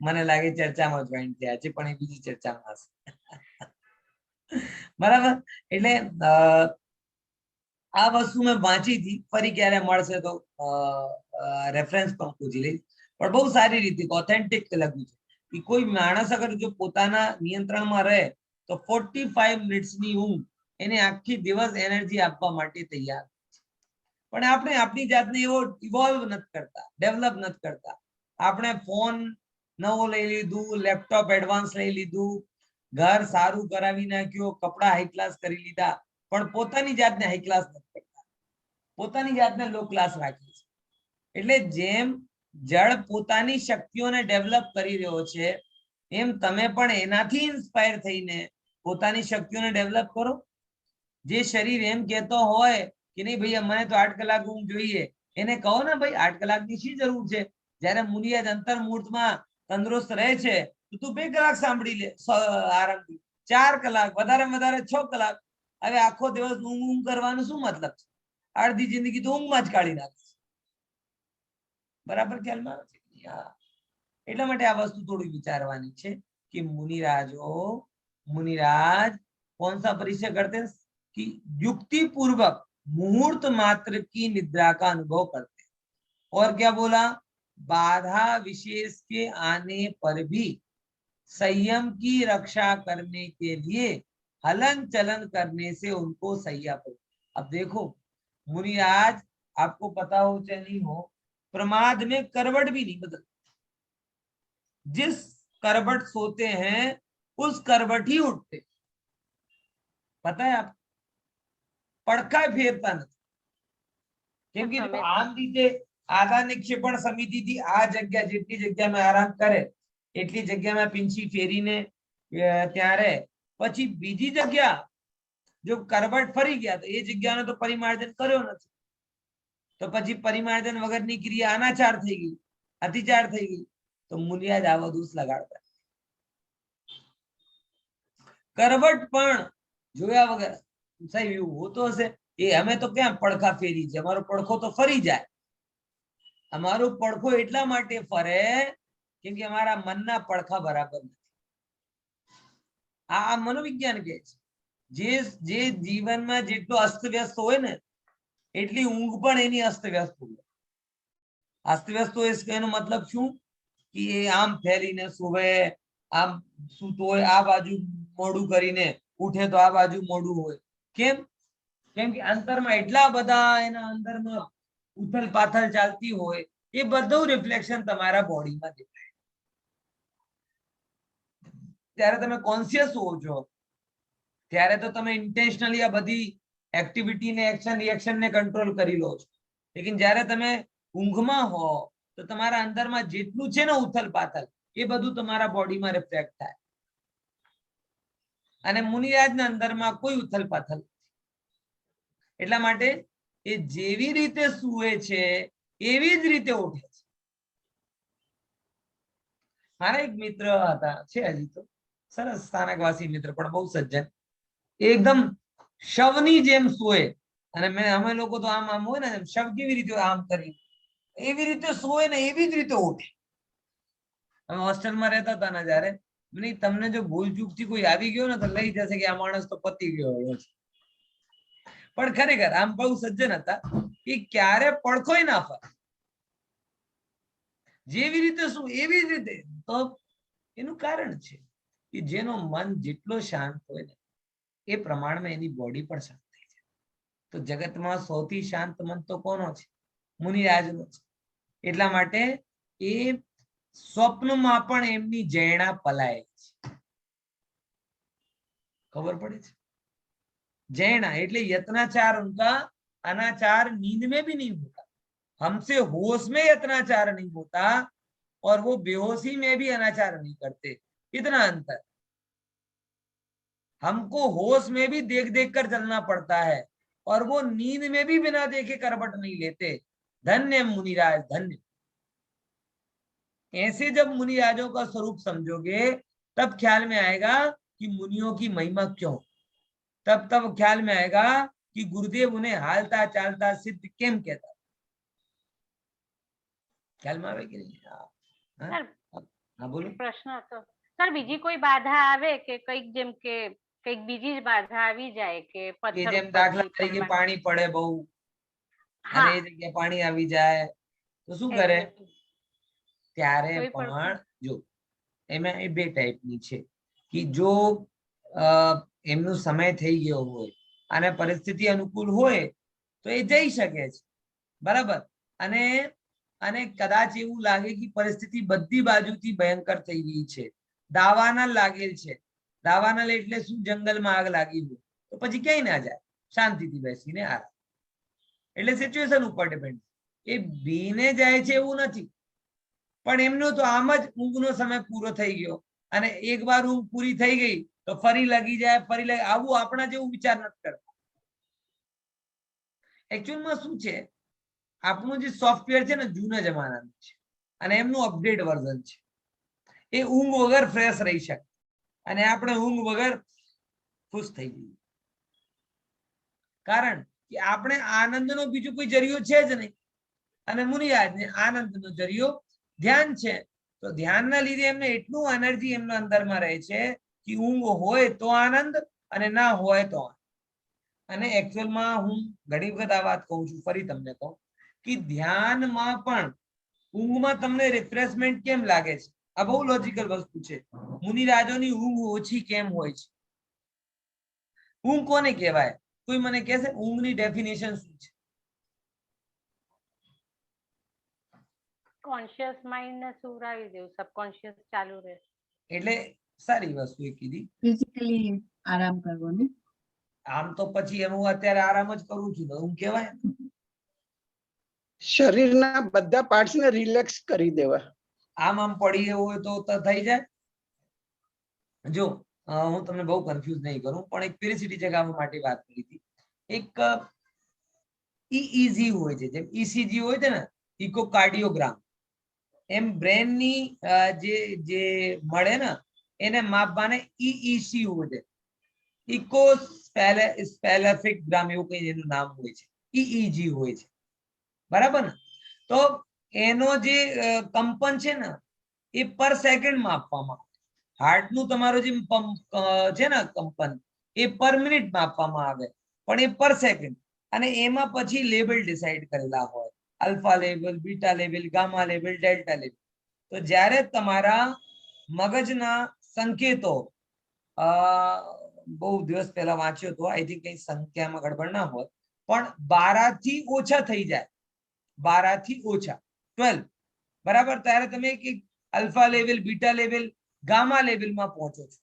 મને લાગે ચર્ચામાં જોઈન થયા છે, પણ એ બીજી ચર્ચામાં હશે। બરાબર, એટલે આ વસ્તુ મેં વાંચી थी, ફરી ક્યારે મળશે તો રેફરન્સ પણ પૂછી લઈશ। પણ બહુ સારી રીતે ઓથેન્ટિક લખ્યું છે કે કોઈ માણસ અગર જો પોતાના નિયંત્રણમાં રહે તો 45 મિનિટ્સની ઊંઘ એને આખી દિવસ એનર્જી આપવા માટે તૈયાર છે। પણ આપણે આપણી જાતને એવો ઇવોલ્વ નથી કરતા, ડેવલપ નથી કરતા। આપણે ફોન નવો લઈ લીધું, લેપટોપ એડવાન્સ લઈ લીધું, ઘર સારું કરાવી નાખ્યો, કપડા હાઈ ક્લાસ કરી લીધા, પણ પોતાની જાતને હાઈ ક્લાસ નથી કરતા, પોતાની જાતને લો ક્લાસ રાખી છે। એટલે જેમ જળ પોતાની શક્તિઓને ડેવલપ કરી રહ્યો છે, એમ તમે પણ એનાથી ઇન્સ્પાયર થઈને પોતાની શક્તિઓને ડેવલપ કરો। જે શરીર એમ કહેતો હોય કે નહીં ભાઈ મને તો 8 કલાક ઊંઘ જોઈએ, એને કહો ને ભાઈ 8 કલાકની શી જરૂર છે? જ્યારે મુનિયાદ અંતર્મુહૂર્તમાં તંદુરસ્ત રહે છે તો તું 2 કલાક સાંભળી લે આરામથી, 4 કલાક, વધારેમાં વધારે 6 કલાક। હવે આખો દિવસ ઊંઘ કરવાનો શું મતલબ છે? અડધી જિંદગી તો ઊંઘમાં જ કાઢી નાખે છે। બરાબર ખ્યાલમાં આવે છે? એટલા માટે આ વસ્તુ થોડી વિચારવાની છે कि मुनिराज कौन सा परिचय करते हैं कि युक्ति पूर्वक मुहूर्त मात्र की निद्रा का अनुभव करते हैं। और क्या बोला? बाधा विशेष के आने पर भी संयम की रक्षा करने के लिए हलन चलन करने से उनको सह्या पड़े। अब देखो मुनिराज, आपको पता हो चाहे नहीं हो, प्रमाद में करवट भी नहीं बदलते। जिस करवट सोते हैं उस करवट ही उठते। पता है आप? પડખા ફેરતા નથી। કેમ કે આમ રીતે આધા નિક્ષેપણ સમિતિથી આ જગ્યા, જેટલી જગ્યામાં આરામ કરે એટલી જગ્યામાં પીંછી ફેરીને ત્યારે પછી બીજી જગ્યા જો કરવટ ફરી ગયા તો એ જગ્યાનો તો પરિમાર્જન કર્યો નથી, તો પછી પરિમાર્જન વગરની ક્રિયા અનાચાર થઈ ગઈ, અતિચાર થઈ ગઈ। તો મુનિયાજ આવો દોષ લગાડતા। કરવટ પણ જોયા વગર સાહેબ એવું હોતો હશે? એ અમે તો ક્યાં પડખા ફેરી છે, અમારો પડખો તો ફરી જાય। અમારો પડખો એટલા માટે ફરે કેમ કે અમારા મનના પડખા બરાબર નથી। આ મનોવિજ્ઞાન કહે છે જે જીવનમાં જેટલો અસ્તવ્યસ્ત હોય ને એટલી ઊંઘ પણ એની અસ્તવ્યસ્ત હોય। અસ્તવ્યસ્ત હોય એનો મતલબ શું? કે આમ ફેરીને સુવે, આમ સૂતો હોય આ બાજુ મોઢું કરીને, ઉઠે તો આ બાજુ મોઢું હોય। કેમ? કેમ કે અંતરમાં એટલા બધા એના અંદરમાં ઉથલ પાથલ ચાલતી હોય, એ બધું રિફ્લેક્શન તમારા બોડીમાં દેખાય। ત્યારે તમે કોન્શિયસ હો છો, ત્યારે તો તમે ઇન્ટેન્શનલી આ બધી એક્ટિવિટી ને એક્શન રિએક્શન ને કંટ્રોલ કરી લો છો। લેકિન જ્યારે તમે ઊંઘમાં હો તો તમારા અંદરમાં જેટલું છે ને ઉથલ પાથલ, એ બધું તમારા બોડીમાં રિફ્લેક્ટ થાય। અને મુનિરાજના અંદરમાં કોઈ ઉથલ પાથલ નથી. એટલા માટે એ જેવી રીતે સૂવે છે એવી જ રીતે ઉઠે છે. મારા એક મિત્ર હતા, છે હજી તો, સરસ સ્થાનકવાસી મિત્ર, પણ બહુ સજ્જન. એકદમ શવની જેમ સૂવે. અને અમે લોકો તો આમ હોય ને, શવ કેવી રીતે આમ કરી એવી રીતે સૂવે ને એવી જ રીતે ઉઠે. અમે હોસ્ટેલમાં રહેતા હતા ને જયારે, તમને જો ભૂલ ચૂક થી કોઈ આવી ગયો ને તો લઈ જશે કે આ માણસ તો પતી ગયો છે. પણ ખરેખર આમ બહુ સજ્જન હતા કે ક્યારે પડખોય ના ફરે. જેવી રીતે શું એવી જ રીતે. તો એનું કારણ છે કે જેનો મન જેટલો શાંત હોય ને એ પ્રમાણમાં એની બોડી પણ શાંત થઈ જાય. તો જગતમાં સૌથી શાંત મન તો કોનો છે? મુનિરાજનો છે. એટલા માટે એ સ્વપ્નમાં પણ એમની જૈણા પલાય છે. ખબર પડે છે? जैना એટલે यत्नाचार उनका अनाचार नींद में भी नहीं होता. हमसे होश में यत्नाचार नहीं होता और वो बेहोशी में भी अनाचार नहीं करते. इतना अंतर. हमको होश में भी देख देख कर चलना पड़ता है और वो नींद में भी बिना देखे करवट नहीं लेते. धन्य मुनिराज धन्य. ऐसे जब मुनिराजों का स्वरूप समझोगे तब ख्याल में आएगा कि मुनियों की महिमा क्यों. तब ख्याल में आएगा कि गुरुदेव उन्हें हालता चालता सिद्ध केम कहता. ख्याल में आवे कि नहीं? સર, हाँ बोलो. પ્રશ્ન હતો સર, બીજી કોઈ બાધા આવે કે કઈક, જેમ કે કઈક બીજી જ બાધા આવી જાય કે કે પથ્થર જેમ ઉપર દાખલા થી તરીકે પગમાં- પાણી પડે બહુ હા, અને એ જગ્યાએ પાણી આવી જાય તો શું કરે? exactly. ત્યારે કોઈ પણ પણ જો એમાં એ બે ટાઈપની છે કે જો એમનો સમય થઈ ગયો હોય અને પરિસ્થિતિ અનુકૂળ હોય તો એ જઈ શકે છે, બરાબર. અને અને કદાચ એવું લાગે કે પરિસ્થિતિ બધી બાજુથી ભયંકર થઈ ગઈ છે, દાવાનળ લાગેલ છે. દાવાનળ એટલે શું? જંગલમાં આગ લાગી હોય તો પછી ક્યાંય ના જાય, શાંતિથી બેસીને આરામ. એટલે સિચ્યુએશન ઉપર ડિપેન્ડ. એ બીને જાય છે એવું નથી, પણ એમનો તો આમ જ ઊંઘનો સમય પૂરો થઈ ગયો અને એકવાર ઊંઘ પૂરી થઈ ગઈ તો ફરી લગી જાય, ફરી લગી. આવું આપણા જેવું વિચાર નથી કરતા. એકચ્યુઅલમાં શું છે, આપણું જે સોફ્ટવેર છે ને જૂના જમાનાનું છે અને એમનું અપડેટ વર્ઝન છે. એ ઊંઘ વગર ફ્રેશ રહી શકે અને આપણે ઊંઘ વગર ખુશ થઈ જઈએ. કારણ કે આપણે આનંદનો બીજો કોઈ જરિયો છે જ નહીં અને મુનિરાજને આનંદનો જરિયો ધ્યાન છે. તો ધ્યાનના લીધે એમને એટલું એનર્જી એમના અંદરમાં રહે છે કે ઊંઘ હોય તો આનંદ અને ના હોય તો આનંદ. અને એકચ્યુઅલમાં હું ઘણી વખત આ વાત કહું છું, ફરી તમને કહું કે ધ્યાનમાં પણ ઊંઘમાં તમને રિફ્રેશમેન્ટ કેમ લાગે છે? આ બહુ લોજિકલ વસ્તુ છે. મુનિરાજોની ઊંઘ ઓછી કેમ હોય છે? ઊંઘ કોને કહેવાય? કોઈ મને કહેશે ઊંઘની ડેફિનેશન શું છે? કોન્શિયસ માઇન્ડ ને સુવરાવી દેવું, સબકોન્શિયસ ચાલુ રહે. એટલે સારી વસ્તુ એ કીધી. ફિઝિકલી આરામ કરવો ને. આમ તો પછી હું અત્યારે આરામ જ કરું છું તો ઊંઘ કહેવાય? શરીરના બધા પાર્ટ્સ ને રિલેક્સ કરી દેવા. આમ પડી હોય તો થઈ જાય. જો હું તમને બહુ કન્ફ્યુઝ નહીં કરું, પણ એક ક્યુરિયોસિટી જગાવવા માટે વાત કરી હતી. એક EEG હોય છે, જેમ ECG હોય છે ને, ઇકોકાર્ડિયોગ્રામ, એમ બ્રેનની જે મળે ને એને માપવાને EEC હોય છે, ઇકોસ્પેલેફિક ગ્રામ એવું કઈ એનું નામ હોય છે, EEG હોય છે, બરાબર ને? તો એનો જે કંપન છે ને એ પર સેકન્ડ માપવામાં આવે. હાર્ટનું તમારું જે છે ને કંપન એ પર મિનિટ માપવામાં આવે, પણ એ પર સેકન્ડ. અને એમાં પછી લેવલ ડિસાઈડ કરેલા હોય, alpha level, beta level, gamma level, delta level. તો જ્યારે તમારા મગજના સંકેતો બહુ દિવસ પહેલા વાંચ્યો હતો, આઈ થિંક કઈ સંખ્યામાં ગડબડ ના હોય, પણ 12 થી ઓછા થઈ જાય, 12 થી ઓછા 12, બરાબર? ત્યારે તમે alpha level, beta level, gamma લેવલમાં પહોંચો છો.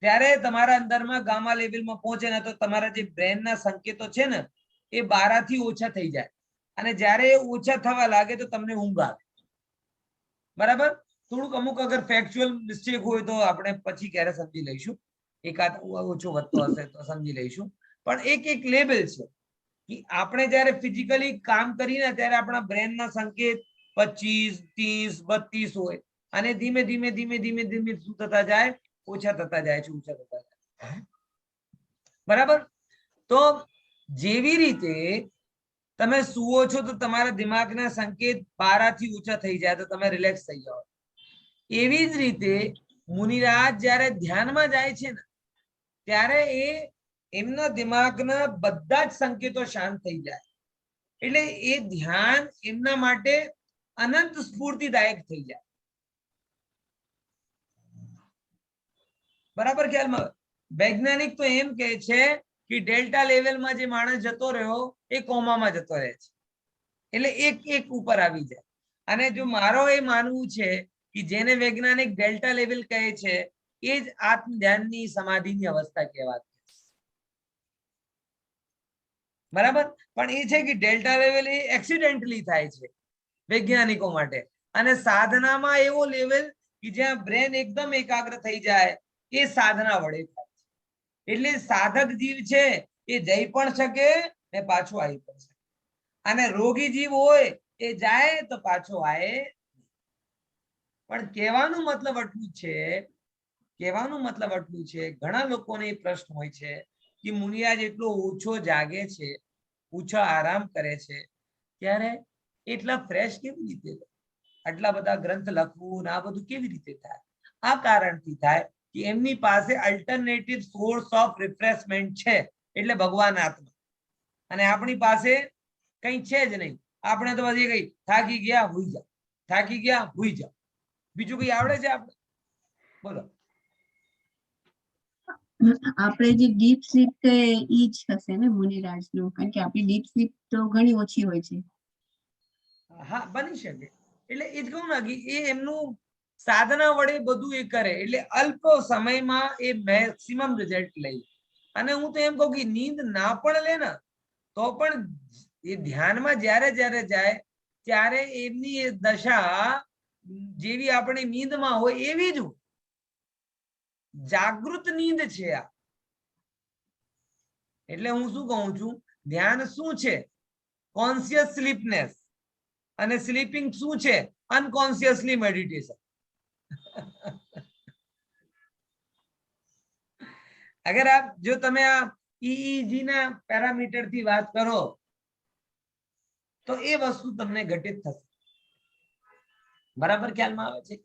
ત્યારે તમારા અંદરમાં ગામા લેવલમાં પહોંચે ને તો તમારા જે બ્રેનના સંકેતો છે ને એ 12 થી ઓછા થઈ જાય. અને જ્યારે ઓછા થવા લાગે તો તમને ઊંઘ આવે, બરાબર? થોડુંક અમુક અગર ફેક્ચ્યુઅલ મિસ્ટેક હોય તો આપણે પછી ક્યારે સમજી લઈશું. એકાદ ઓછો વધતો હશે તો સમજી લઈશું, પણ એક લેવલ છે કે આપણે જ્યારે ફિઝિકલી કામ કરીને ત્યારે આપણા બ્રેનના સંકેત 25, 30, 32 હોય અને ધીમે ધીમે ધીમે ધીમે ધીમે શું થતા જાય, ઓછા થતા જાય છે, ઓછા થતા જાય. બરાબર. તો જેવી રીતે તમે સુવો છો તો તમારા દિમાગના સંકેત 12 થી ઓછા થઈ જાય તો તમે રિલેક્સ થઈ જાઓ. એવી જ રીતે મુનિરાજ જ્યારે ધ્યાનમાં જાય છે ને ત્યારે એમના દિમાગના બધા જ સંકેતો શાંત થઈ જાય, એટલે એ ધ્યાન એમના માટે અનંત સ્ફૂર્તિદાયક થઈ જાય. બરાબર ખ્યાલમાં? વૈજ્ઞાનિક તો એમ કહે છે કે ડેલ્ટા લેવલમાં જે માણસ જતો રહ્યો એ કોમામાં જતો રહે છે, એટલે એક ઉપર આવી જાય. અને જો મારો એ માનવું છે કે જેને વૈજ્ઞાનિક ડેલ્ટા લેવલ કહે છે એ જ આત્મ ધ્યાનની સમાધિની અવસ્થા કહેવાતી. બરાબર. પણ એ છે કે ડેલ્ટા લેવલ એ એક્સિડેન્ટલી થાય છે વૈજ્ઞાનિકો માટે, અને સાધનામાં એવો લેવલ કે જ્યાં બ્રેન એકદમ એકાગ્ર થઈ જાય એ સાધના વડે થાય છે. એટલે સાધક જીવ છે એ જઈ પણ શકે ને પાછો આવી પણ શકે, અને રોગી જીવ હોય એ જાય તો પાછો આવે. પણ કહેવાનું મતલબ આટલું છે, ઘણા લોકોને એ પ્રશ્ન હોય છે કે મુનિયાજ એટલો ઓછો જાગે છે, ઓછો આરામ કરે છે, ત્યારે એટલા ફ્રેશ કેવી રીતે થાય? આટલા બધા ગ્રંથ લખવું ને આ બધું કેવી રીતે થાય? આ કારણથી થાય કે એમની પાસે અલ્ટરનેટિવ સોર્સ ઓફ રિફ્રેશમેન્ટ છે, એટલે ભગવાન આત્મા. અને આપણી પાસે કઈ છે જ નહીં. આપણે તો બધી કઈ થાકી ગયા હુઈ જાઓ, થાકી ગયા હુઈ જાઓ, બીજું કઈ આવડે છે આપણે? બોલો. આપણે જે ડીપ સ્લીપ કે ઈ જ હશે ને મુનિરાજ નું, કારણ કે આપણી ડીપ સ્લીપ તો ઘણી ઓછી હોય છે. હા, બની શકે. એટલે એ જ કહું ને કે એ એમનું સાધના વડે બધું એ કરે, એટલે અલ્પ સમયમાં એ મેક્સિમમ રિઝલ્ટ લે. અને હું તો એમ કહું કે નીંદ ના પણ લે ને તો પણ એ ધ્યાનમાં જ્યારે જ્યારે જાય ત્યારે એમની એ દશા જેવી આપણે નીંદમાં હોય એવી જ હોય. જાગૃત નીંદ છે આ. એટલે હું શું કહું છું, ધ્યાન શું છે? કોન્શિયસ સ્લીપનેસ. અને સ્લીપિંગ શું છે? અનકોન્શિયસલી મેડિટેશન. અગર આપ જો તમે આ ઈઈજી ના પેરામીટર થી વાત કરો તો એ વસ્તુ તમને ઘટિત થશે. બરાબર ખ્યાલમાં આવે છે?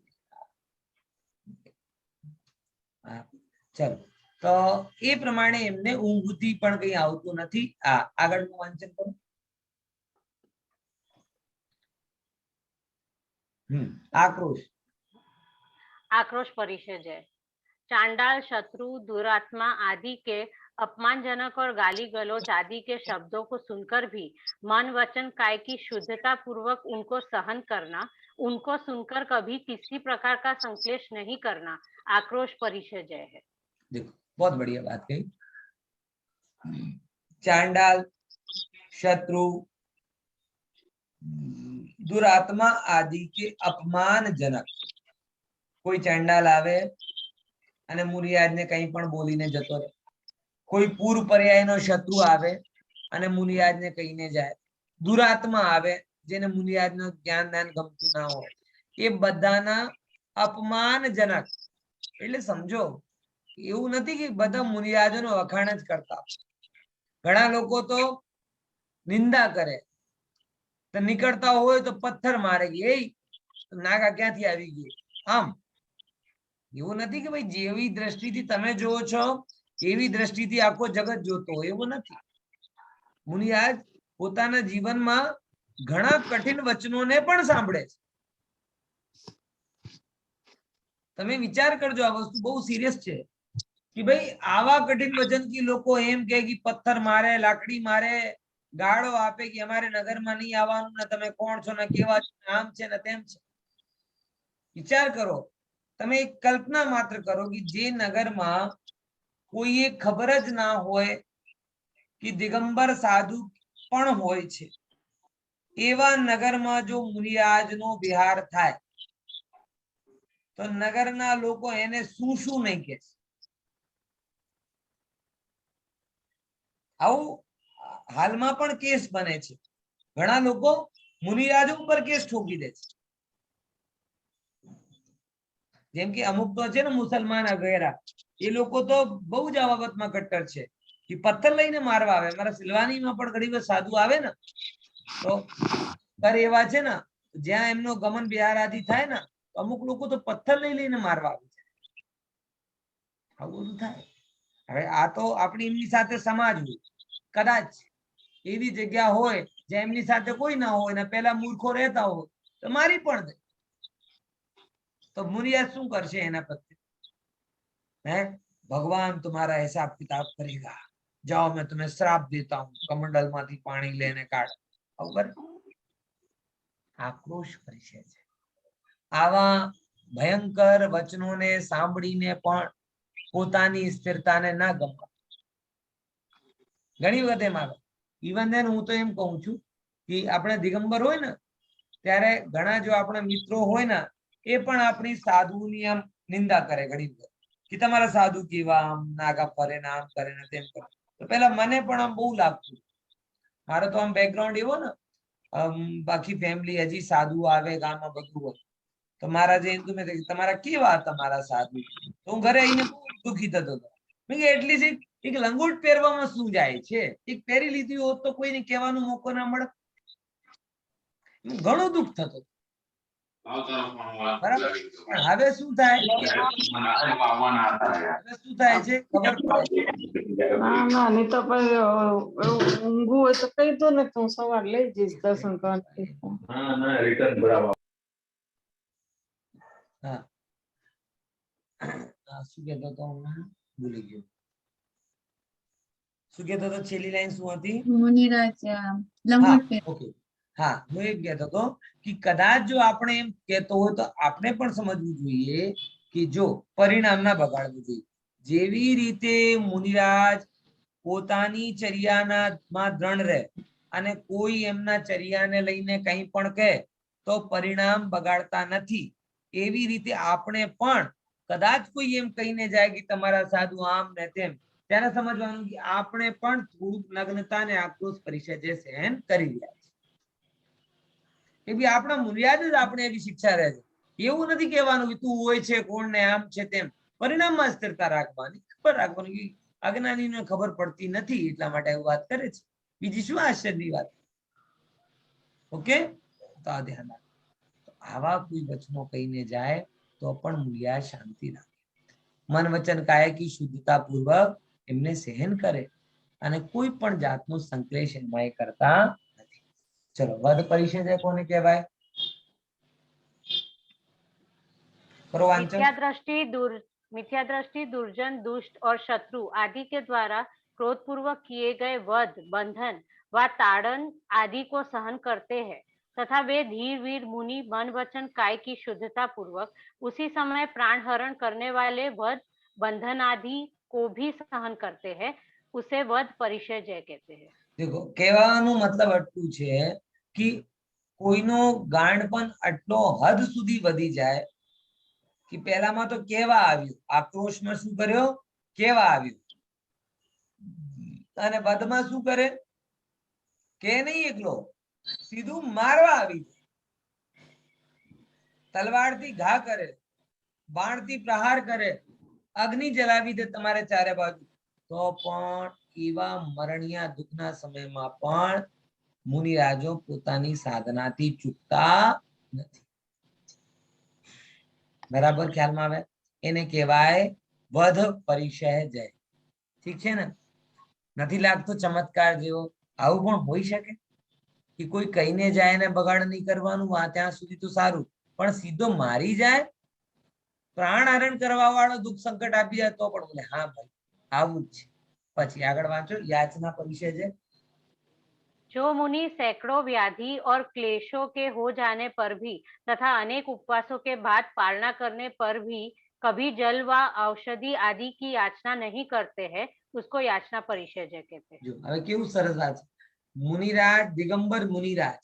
ચલો, તો એ પ્રમાણે એમને ઊંઘથી પણ કઈ આવતું નથી. આગળનું વાંચન કરો. आक्रोश परिषद है। चांडाल, शत्रु, दुरात्मा आदि के अपमानजनक और गाली गलौज आदि के शब्दों को सुनकर भी मन वचन काय की शुद्धता पूर्वक उनको सहन करना, उनको सुनकर कभी किसी प्रकार का संक्लेश नहीं करना आक्रोश परिषद है। देखो, बहुत बढ़िया बात कही। चांडाल, शत्रु, दुरात्मा आदि के अपमानजनक, कोई चांडाल आवे અને મુનિયાજને કંઈ પણ બોલીને જતો રહે, કોઈ પૂર્વ પર્યાયનો શત્રુ આવે અને મુનિયાજને કહીને જાય, દુરાત્મા આવે જેને મુનિયાજનું જ્ઞાન જ્ઞાન ગમતું ના હોય, એ બધાના અપમાનજનક. એટલે સમજો એવું નથી કે બધા મુનિયાજોનો વખાણ જ કરતા. ઘણા લોકો તો નિંદા કરે, તો નીકળતા હોય તો પથ્થર મારે કે એ નાગા ક્યાંથી આવી ગઈ. આમ એવું નથી કે ભાઈ જેવી દ્રષ્ટિથી તમે જોવો છો એવી દ્રષ્ટિથી આખો જગત જોતો હોય, એવું નથી. મુનિયાજ પોતાના જીવનમાં ઘણા કઠિન વચનોને પણ સાંભળે છે. તમે વિચાર કરજો, આ વસ્તુ બહુ સિરિયસ છે કે ભાઈ આવા કઠિન વચન થી લોકો એમ કે પથ્થર મારે, લાકડી મારે, ગાળો આપે કે અમારે નગરમાં નહીં આવવાનું ને તમે કોણ છો ને કેવા છો, આમ છે ને તેમ છે. વિચાર કરો, તમે એક કલ્પના માત્ર કરો કે જે નગરમાં કોઈએ ખબર જ ના હોય કે દિગંબર સાધુ પણ હોય છે, એવા નગરમાં જો મુનિયાજનો વિહાર થાય તો નગરના લોકો એને શું શું નહીં કહે. આવું હાલમાં પણ કેસ બને છે. ઘણા લોકો મુનિરાજો ઉપર કેસ ઠોકી દે છે. જેમ કે અમુક તો છે ને મુસલમાન વગેરે, એ લોકો તો બહુ જ આ બાબતમાં કટ્ટર છે કે પથ્થર લઈને મારવા આવે. અમારા સિલવાનીમાં પણ ઘણી વખત સાધુ આવે ને તો એવા છે ને જ્યાં એમનો ગમન બિહારાદી થાય ને, અમુક લોકો તો પથ્થર લઈને મારવા આવે છે. આવું બધું થાય. હવે આ તો આપણી એમની સાથે સમાજ હોય, કદાચ એવી જગ્યા હોય જ્યાં એમની સાથે કોઈ ના હોય ને પેલા મૂર્ખો રહેતા હોય તો મારી પણ દે, તો મુનિયા શું કરશે એના પ્રત્યે? હે, ભગવાન तुम्हारा हिसाब किताब करेगा, जाओ मैं तुम्हें श्राप देता हूँ, कमंडल માંથી પાણી લેને કાઢ. આક્રોશ પરિચય છે. આવા ભયંકર વચનોને સાંભળીને પણ પોતાની સ્થિરતાને ના ગમવા. ઘણી વખત એમ આવે. ઇવન દેન હું તો એમ કહું છું કે આપણે દિગંબર હોય ને ત્યારે ઘણા જો આપણા મિત્રો હોય ને એ પણ આપણી સાધુની આમ નિંદા કરે ઘણી વખત કે તમારા સાધુ કેવા આમ નાગા ફરે ને આમ કરે ને તેમ કરે. તો પેલા મને પણ આમ બહુ લાગતું. મારો તો આમ બેકગ્રાઉન્ડ એવો ને, બાકી ફેમિલી હજી સાધુ આવે ગામમાં બધું હોય તો મારા જે હિન્દુ મેં તમારા કેવા તમારા સાધુ, તો હું ઘરે આવીને બહુ દુઃખી થતો હતો. એટલીસ્ટ એક લંગોટ પહેરવામાં શું જાય છે? એક પહેરી લીધી હોત તો કોઈને કહેવાનો મોકો ના મળે. ઘણું દુઃખ થતું. બરાબર. પણ હવે શું થાય છે ખબર પડે. ના ના નહીં તો પછી ઊંઘું હોય તો કહી દો ને, તો હું સવાર લઈ જઈશ દર્શન કરવા. હા, શું કહેતો હતો હમણાં ભૂલી ગયો. શું કહેતો હતો? છેલ્લી લાઈન શું હતી? મુનિરાજ લંગોટ પહેરે. ઓકે, હા, હું એમ કહેતો હતો કે કદાચ જો આપણે એમ કહેતો હોય તો આપણે પણ સમજવું જોઈએ કે જો પરિણામ ના બગાડવું જોઈએ. જેવી રીતે મુનિરાજ પોતાની ચર્યામાં દ્રઢ રહે અને કોઈ એમના ચર્યાને લઈને કંઈ પણ કહે તો પરિણામ બગાડતા નથી, એવી રીતે આપણે પણ કદાચ કોઈ એમ કહીને જાય કે તમારા સાધુ આમ ને તેમ, ત્યારે સમજવાનું કે આપણે પણ થોડુંક નગ્નતા ને આક્રોશ પરિચય જે સહન કરી રહ્યા છે. એ આપણા મુનિયાદ જ આપણે એવી શિક્ષા રહે છે. એવું નથી કહેવાનું કે તું હોય છે કોણ ને આમ છે તેમ. પરિણામમાં સ્થિરતા રાખવાની, ખબર રાખવાની કે અજ્ઞાનીને ખબર પડતી નથી એટલા માટે એવું વાત કરે છે. બીજી શું આશ્ચર્યની વાત? ઓકે, તો આ ધ્યાન રાખો. આવા કોઈ વચનો કહીને જાય તો પણ મુનિયા શાંતિ રાખે, મન વચન કાયા કી શુદ્ધતા પૂર્વક એમને સહન કરે અને કોઈ પણ જાતનો સંક્લેશ એમાં કરતા નથી. ચલો, વધ પરિષદ કોને કહેવાય? मिथ्या दृष्टि दुर्जन दुष्ट और शत्रु आदि के द्वारा क्रोध पूर्वक किए गए वध, बंधन व ताड़न आदि को सहन करते हैं तथा वे धीर वीर मुनि मन वचन काय की शुद्धता पूर्वक उसी समय प्राण हरण करने वाले वध, बंधन आदि को भी सहन करते हैं, उसे वध परिचय कहते हैं. देखो, કહેવાનો મતલબ આટલું છે કે કોઈનો ગાંડપણ આટલો હદ સુધી વધી જાય કે પહેલામાં તો કેવા આવ્યું, આક્રોશમાં શું કર્યો? કેવા આવ્યું. અને વધમાં શું કરે? કે નહીં એકલો, સીધું મારવા આવી જાય. તલવારથી ઘા કરે, બાણથી પ્રહાર કરે, અગ્નિ જલાવી દે તમારે ચારે બાજુ. તો પણ એવા મરણિયા દુઃખના સમયમાં પણ મુનિરાજો પોતાની સાધનાથી ચૂકતા નથી. બરાબર ખ્યાલમાં આવે? એને કહેવાય વધ પરિચય જય. ઠીક છે ને? નથી લાગતો ચમત્કાર જેવો? આવું પણ હોઈ શકે કે કોઈ કહીને જાય ને બગાડ નહીં કરવાનું, આ ત્યાં સુધી તો સારું, પણ સીધો મારી જાય, પ્રાણ હરણ કરવા વાળો દુઃખ સંકટ આપી જાય તો પણ બોલે હા ભાઈ આવું જ છે. પછી આગળ વાંચો, याचना परिचय है। जो मुनि सैकड़ों व्याधि और क्लेशों के हो जाने पर भी तथा अनेक उपवासों के बाद पालना करने पर भी कभी जल व औषधि आदि की याचना नहीं करते हैं, उसको याचना परिचय कहते हैं. जो હવે કેવું સરસ વાત છે. મુનિરાજ, દિગંબર મુનિરાજ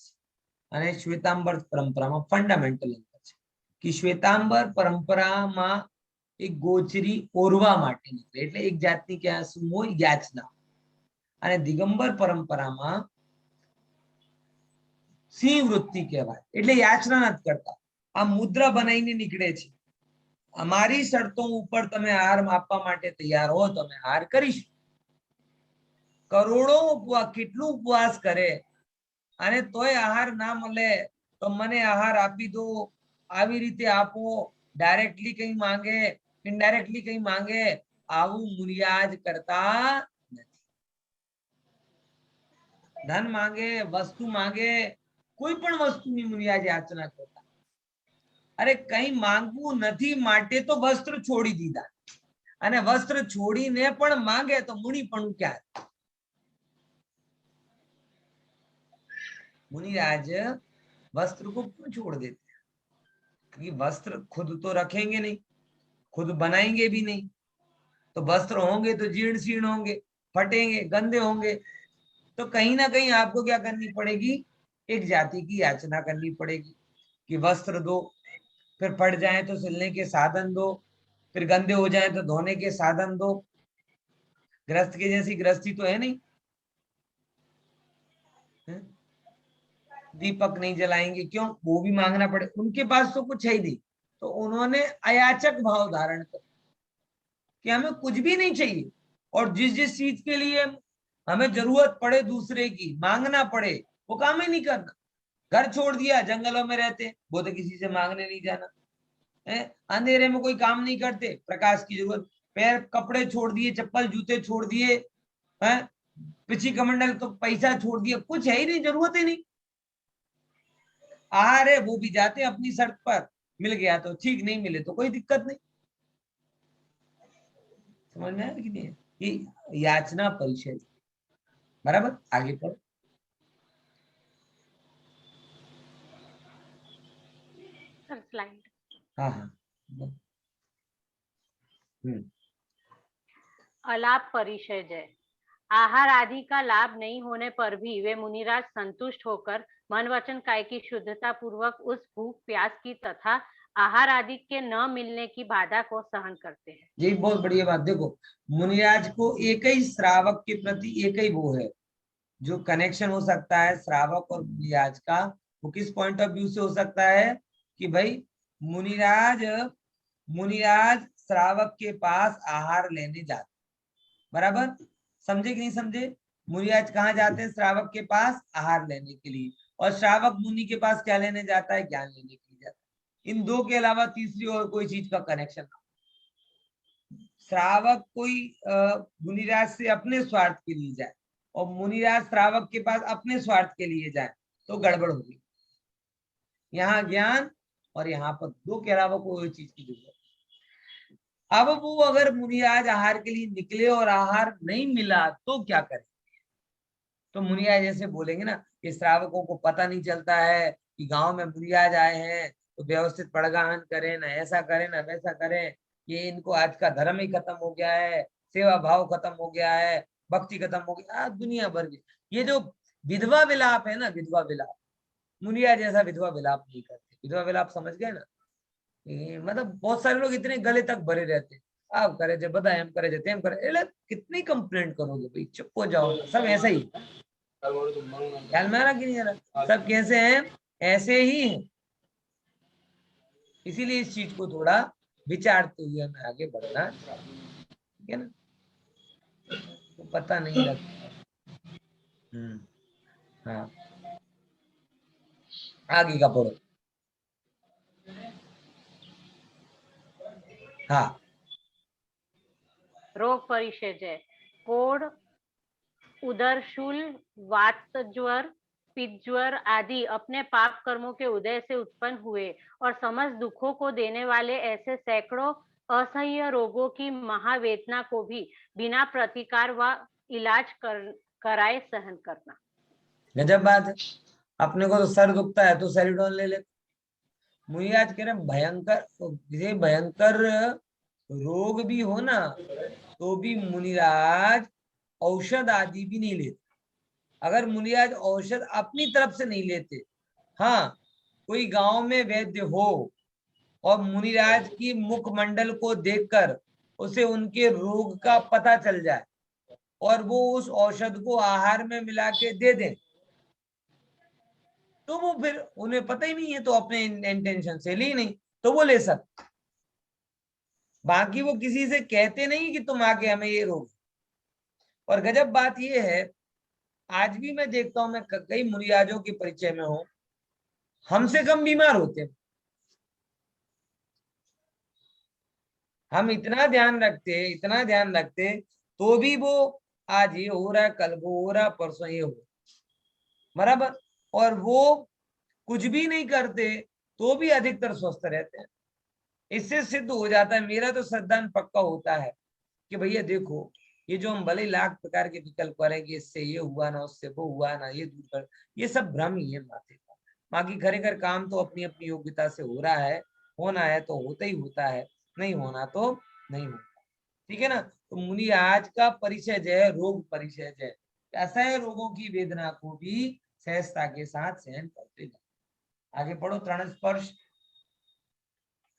અને શ્વેતાંબર પરંપરામાં ફંડામેન્ટલ અંતર છે કે શ્વેતાંબર પરંપરામાં એક ગોચરી ઓરવા માટે નીકળે એટલે એક જાતની કે શું હોય યાચના, અને દિગંબર પરંપરામાં સિંહ વૃત્તિ કહેવાય. એટલે યાચના નથી કરતા, આ મુદ્રા બનાવીને નીકળે છે. અમારી શરતો ઉપર તમે હાર આપવા માટે તૈયાર હો તો અમે હાર કરીશું. કરોડો ઉપવાસ, કેટલું ઉપવાસ કરે અને તોય આહાર ના મળે તો મને આહાર આપી દો, આવી રીતે આપો, ડાયરેક્ટલી કઈ માંગે, ઇનડાયરેક્ટલી કઈ માંગે, આવું મુનિયાજ કરતા નથી. ધન માંગે, વસ્તુ માંગે, કોઈ પણ વસ્તુની મુનિયાજ યાચના કરતા. અરે કઈ માંગવું નથી માટે તો વસ્ત્ર છોડી દીધા, અને વસ્ત્ર છોડીને પણ માંગે તો મુનિ પણ ક્યાં? मुनिराज वस्त्र को क्यों छोड़ देते हैं? क्योंकि वस्त्र खुद तो रखेंगे नहीं, खुद बनाएंगे भी नहीं, तो वस्त्र होंगे तो जीर्ण शीर्ण होंगे, फटेंगे, गंदे होंगे, तो कहीं ना कहीं आपको क्या करनी पड़ेगी? एक जाति की याचना करनी पड़ेगी कि वस्त्र दो, फिर फट जाए तो सिलने के साधन दो, फिर गंदे हो जाए तो धोने के साधन दो। गृहस्थ के जैसी गृहस्थी तो है नहीं, है? दीपक नहीं जलाएंगे, क्यों? वो भी मांगना पड़े, उनके पास तो कुछ है ही नहीं, तो उन्होंने अयाचक भाव धारण कर कि हमें कुछ भी नहीं चाहिए, और जिस जिस चीज के लिए हमें जरूरत पड़े दूसरे की, मांगना पड़े, वो काम ही नहीं करना। घर छोड़ दिया, जंगलों में रहते, वो तो किसी से मांगने नहीं जाना है। अंधेरे में कोई काम नहीं करते, प्रकाश की जरूरत, पैर कपड़े छोड़ दिए, चप्पल जूते छोड़ दिए, है पिछी कमंडल तो पैसा छोड़ दिया, कुछ है ही नहीं, जरूरत ही नहीं। आहार है वो भी जाते हैं अपनी शर्त पर, मिल गया तो ठीक, नहीं मिले तो कोई दिक्कत नहीं। समझ में आया कि नहीं? ये याचना परिषद, बराबर। आगे पर स्लाइड। हाँ हाँ अलाप परिषद है। आहार आदि का लाभ नहीं होने पर भी वे मुनिराज संतुष्ट होकर मन वचन काय की शुद्धता पूर्वक उस भूख प्यास की तथा आहार आदि के न मिलने की बाधा को सहन करते हैं। ये बहुत बढ़िया बात। देखो, मुनिराज को एक ही श्रावक के प्रति एक ही वो है, जो कनेक्शन हो सकता है श्रावक और मुनिराज का, वो किस पॉइंट ऑफ व्यू से हो सकता है कि भाई मुनिराज श्रावक के पास आहार लेने जाते, बराबर। समझे कि नहीं समझे? मुनिराज कहाँ जाते हैं? श्रावक के पास आहार लेने के लिए, और श्रावक मुनि के पास क्या लेने जाता है? ज्ञान लेने के लिए जाता है। इन दो के अलावा तीसरी और कोई चीज का कनेक्शन ना। श्रावक कोई मुनिराज से अपने स्वार्थ के लिए जाए और मुनिराज श्रावक के पास अपने स्वार्थ के लिए जाए तो गड़बड़ होगी। यहाँ ज्ञान और यहाँ पर दो के अलावा कोई चीज की जरूरत। अब वो अगर मुनिराज आहार के लिए निकले और आहार नहीं मिला तो क्या करें? तो मुनिराज जैसे बोलेंगे ना कि श्रावकों को पता नहीं चलता है कि गांव में मुनिराज आए हैं, तो व्यवस्थित पड़गाहन करें, ना ऐसा करें ना वैसा करें, ये इनको आज का धर्म ही खत्म हो गया है, सेवा भाव खत्म हो गया है, भक्ति खत्म हो गया, दुनिया भर की। ये जो विधवा विलाप है ना, विधवा विलाप, मुनिराज जैसा विधवा विलाप नहीं करते। विधवा विलाप समझ गए ना? मतलब बहुत सारे लोग इतने गले तक भरे रहते, आप करे जे बधाई, हम करे जे तेम करे, कितनी कंप्लेंट करोगे भाई, चुप हो जाओ। सब ऐसा ही ख्याल में आ रहा कि नहीं आ रहा? सब कैसे हैं? ऐसे ही हैं। इसीलिए इस चीज को थोड़ा विचारते हुए हमें आगे बढ़ना चाहिए, ठीक है ना? तो पता नहीं लगता। हाँ, आगे का पढ़ो। हाँ, रोग परिषद है। कोढ़, उदरशूल, वातज्वर, पित्तज्वर आदि अपने पाप कर्मों के उदय से उत्पन्न हुए और समस्त दुखों को देने वाले ऐसे सैकड़ों असह्य रोगों की महावेदना को भी बिना प्रतिकार व इलाज कराए सहन करना। गजब बात है। अपने को तो सर दुखता है तो सेरिडोन ले ले। मुनिराज कह रहे भयंकर रोग भी हो ना तो भी मुनिराज औषध आदि भी नहीं लेते। अगर मुनिराज औषध अपनी तरफ से नहीं लेते, हाँ, कोई गांव में वैद्य हो और मुनिराज की मुखमंडल को देखकर उसे उनके रोग का पता चल जाए और वो उस औषध को आहार में मिला के दे दें, तो वो फिर उन्हें पता ही नहीं है, तो अपने इंटेंशन से ली नहीं, तो वो ले सकते। बाकी वो किसी से कहते नहीं कि तुम आके हमें ये रोग। और गजब बात ये है, आज भी मैं देखता हूं, मैं कई मुनियाजों के परिचय में हूं, हमसे कम बीमार होते हैं। हम इतना ध्यान रखते तो भी वो आज ये हो रहा है, कल वो हो रहा, परसों ये हो, बराबर। और वो कुछ भी नहीं करते तो भी अधिकतर स्वस्थ रहते हैं। इससे सिद्ध हो जाता है, मेरा तो सिद्धांत पक्का होता है कि भैया देखो, ये जो हम भले लाख प्रकार के विकल्प करें कि इससे ये हुआ ना, उससे वो हुआ ना, ये दूर कर, ये सब भ्रम ही है माथे का। बाकी खरेखर काम तो अपनी अपनी योग्यता से हो रहा है, होना है तो होता ही होता है, नहीं होना तो नहीं होता। ठीक है ना। तो मुनि आज का परिचय जय रोग परिचय जय, ऐसा है रोगों की वेदना को भी सहजता के साथ सहन करते जाओ। आगे पढ़ो। तृण स्पर्श।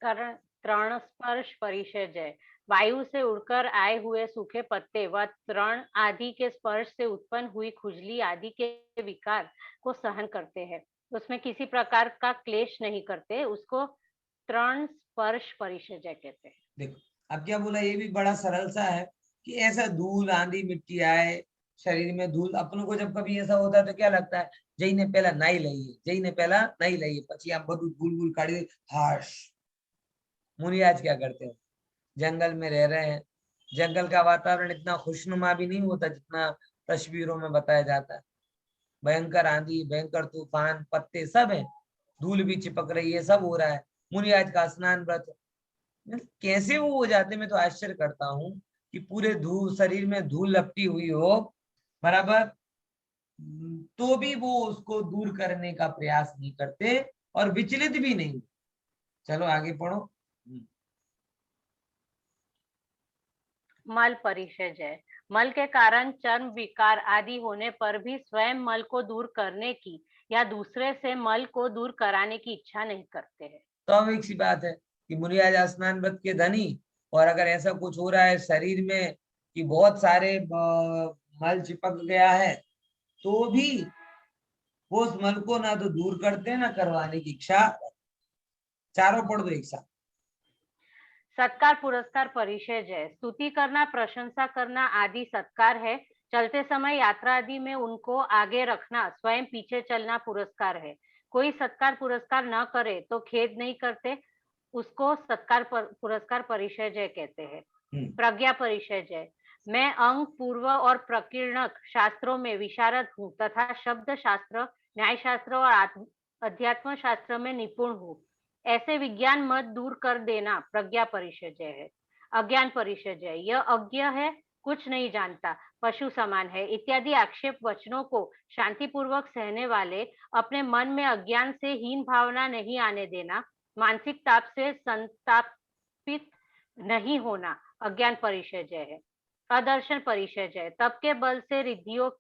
तृण स्पर्श परिचय जय। वायु से उड़कर आए हुए सूखे पत्ते व तृण आदि के स्पर्श से उत्पन्न हुई खुजली आदि के विकार को सहन करते हैं, उसमें किसी प्रकार का क्लेश नहीं करते, उसको तृण स्पर्श परिचय जय कहते हैं। देखो अब क्या बोला, ये भी बड़ा सरल सा है कि ऐसा धूल आंधी मिट्टी आए शरीर में, धूल अपनों को जब कभी ऐसा होता है तो क्या लगता है, जई ने पहला नहीं लई पछी आप बधु धूल धूल काढ़ी हाश। मुनि आज क्या करते हैं, जंगल में रह रहे हैं, जंगल का वातावरण इतना खुशनुमा भी नहीं होता जितना तस्वीरों में बताया जाता है। भयंकर आंधी, भयंकर तूफान, पत्ते सब है, धूल भी चिपक रही है, सब हो रहा है। मुनि आज का स्नान व्रत, कैसे वो हो जाते, मैं तो आश्चर्य करता हूँ कि पूरे धूल शरीर में धूल लपटी हुई हो, बराबर, तो भी वो उसको दूर करने का प्रयास नहीं करते और विचलित भी नहीं। चलो आगे पढ़ो। मल परिचय जय। मल के कारण चर्म विकार आदि होने पर भी स्वयं मल को दूर करने की या दूसरे से मल को दूर कराने की इच्छा नहीं करते हैं। तो अब एक सी बात है कि मुनि आज स्नान व्रत के धनी, और अगर ऐसा कुछ हो रहा है शरीर में कि बहुत सारे मल चिपक गया है, तो भी वो उस मल को ना तो दूर करते ना करवाने की इच्छा। चारों पढ़ दो एक साथ। सत्कार पुरस्कार परिचय जय। स्तुति करना, प्रशंसा करना आदि सत्कार है, चलते समय यात्रा आदि में उनको आगे रखना, स्वयं पीछे चलना पुरस्कार है। कोई सत्कार पुरस्कार न करे तो खेद नहीं करते, उसको सत्कार पुरस्कार परिचय जय कहते हैं। प्रज्ञा परिचय जय। मैं अंग, पूर्व और प्रकीर्णक शास्त्रों में विशारद हूँ तथा शब्द शास्त्र, न्याय शास्त्र और अध्यात्म शास्त्र में निपुण हूँ, ऐसे विज्ञान मत दूर कर देना प्रज्ञा परिचय जय है। अज्ञान परिचय जय। यह अज्ञ है, कुछ नहीं जानता, पशु समान है इत्यादि आक्षेप वचनों को शांतिपूर्वक सहने वाले, अपने मन में अज्ञान से हीन भावना नहीं आने देना, मानसिक ताप से संतापित नहीं होना, अज्ञान परिचय जय है। अदर्शन परिचय जय। तप के बल से रिद्धियों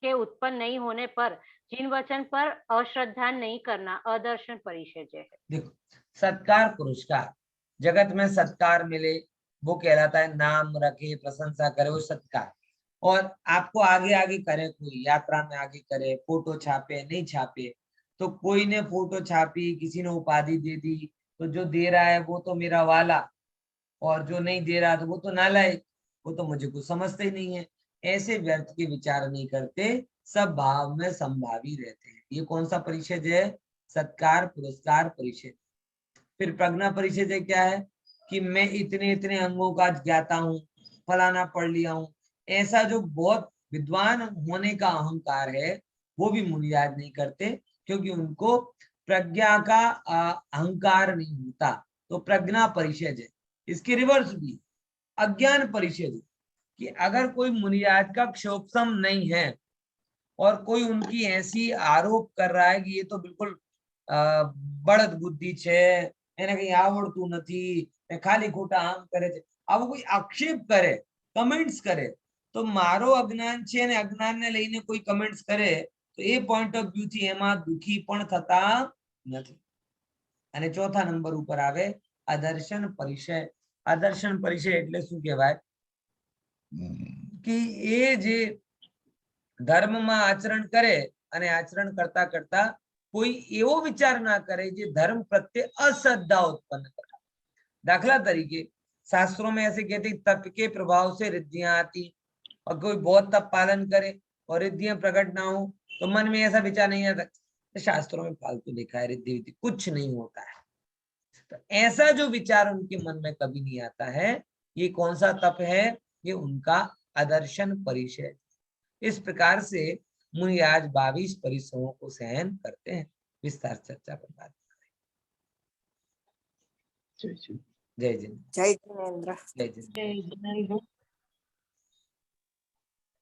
के उत्पन्न नहीं होने पर जिन वचन पर अश्रद्धा नहीं करना, अदर्शन परिचय जय है। देखो, सत्कार पुरस्कार, जगत में सत्कार मिले वो कहलाता है, नाम रखे, प्रशंसा करे, वो सत्कार। और आपको आगे आगे करे, कोई यात्रा में आगे करे, फोटो छापे नहीं छापे, तो कोई ने फोटो छापी, किसी ने उपाधि दे दी, तो जो दे रहा है वो तो मेरा वाला, और जो नहीं दे रहा तो वो तो नालायक, वो तो मुझे कुछ समझते ही नहीं है। ऐसे व्यर्थ के विचार नहीं करते, सब भाव में संभावी रहते हैं। ये कौन सा परिषद है? सत्कार पुरस्कार परिषद। फिर प्रज्ञा परिषद है, क्या है कि मैं इतने इतने अंगों का ज्ञाता हूँ, फलाना पढ़ लिया हूँ, ऐसा जो बहुत विद्वान होने का अहंकार है वो भी मुनि याद नहीं करते, क्योंकि उनको प्रज्ञा का अहंकार नहीं होता। तो प्रज्ञा परिषद है। इसके रिवर्स भी अज्ञान परिषद, कि अगर कोई मुनियाद का क्षोभसम नहीं है और कोई उनकी ऐसी आरोप कर रहा है कि ये तो बिल्कुल बड़द बुद्धि छे, એને કઈ આવડતું નથી, ખાલી ખોટા આમ કરે છે, આવો કોઈ આક્ષેપ કરે, કમેન્ટ્સ કરે, તો મારો અજ્ઞાન છે ને અજ્ઞાનને લઈને કોઈ કમેન્ટ્સ કરે તો એ પોઈન્ટ ઓફ વ્યૂ થી એમાં દુખી પણ થતા નથી। અને ચોથા નંબર ઉપર આવે આદર્શન પરિચય। આદર્શન પરિચય એટલે શું કહેવાય कि એ જે ધર્મમાં આચરણ કરે અને આચરણ કરતા કરતા કોઈ એવો વિચાર ના કરે જે ધર્મ પ્રત્યે અશ્રદ્ધા उत्पन्न કરે। दाखला तरीके शास्त्रों में ऐसे कहते हैं तप के प्रभाव से रिद्धियां आती, और कोई बहुत तप पालन करे और रिद्धियां प्रकट ना हो तो मन में ऐसा विचार नहीं आता, तो शास्त्रों में फालतू लिखा है, रिद्धि विद्धि कुछ नहीं होता है। तो ऐसा जो विचार उनके मन में कभी नहीं आता है, ये कौन सा तप है? ये उनका अदर्शन परिचय। इस प्रकार से मुनि आज 22 परिश्रमों को सहन करते हैं। विस्तार चर्चा पर बात करें। जय जिनेन्द्र। જય જિનેન્દ્ર जय जिनेन्द्र। જય જિનેન્દ્ર।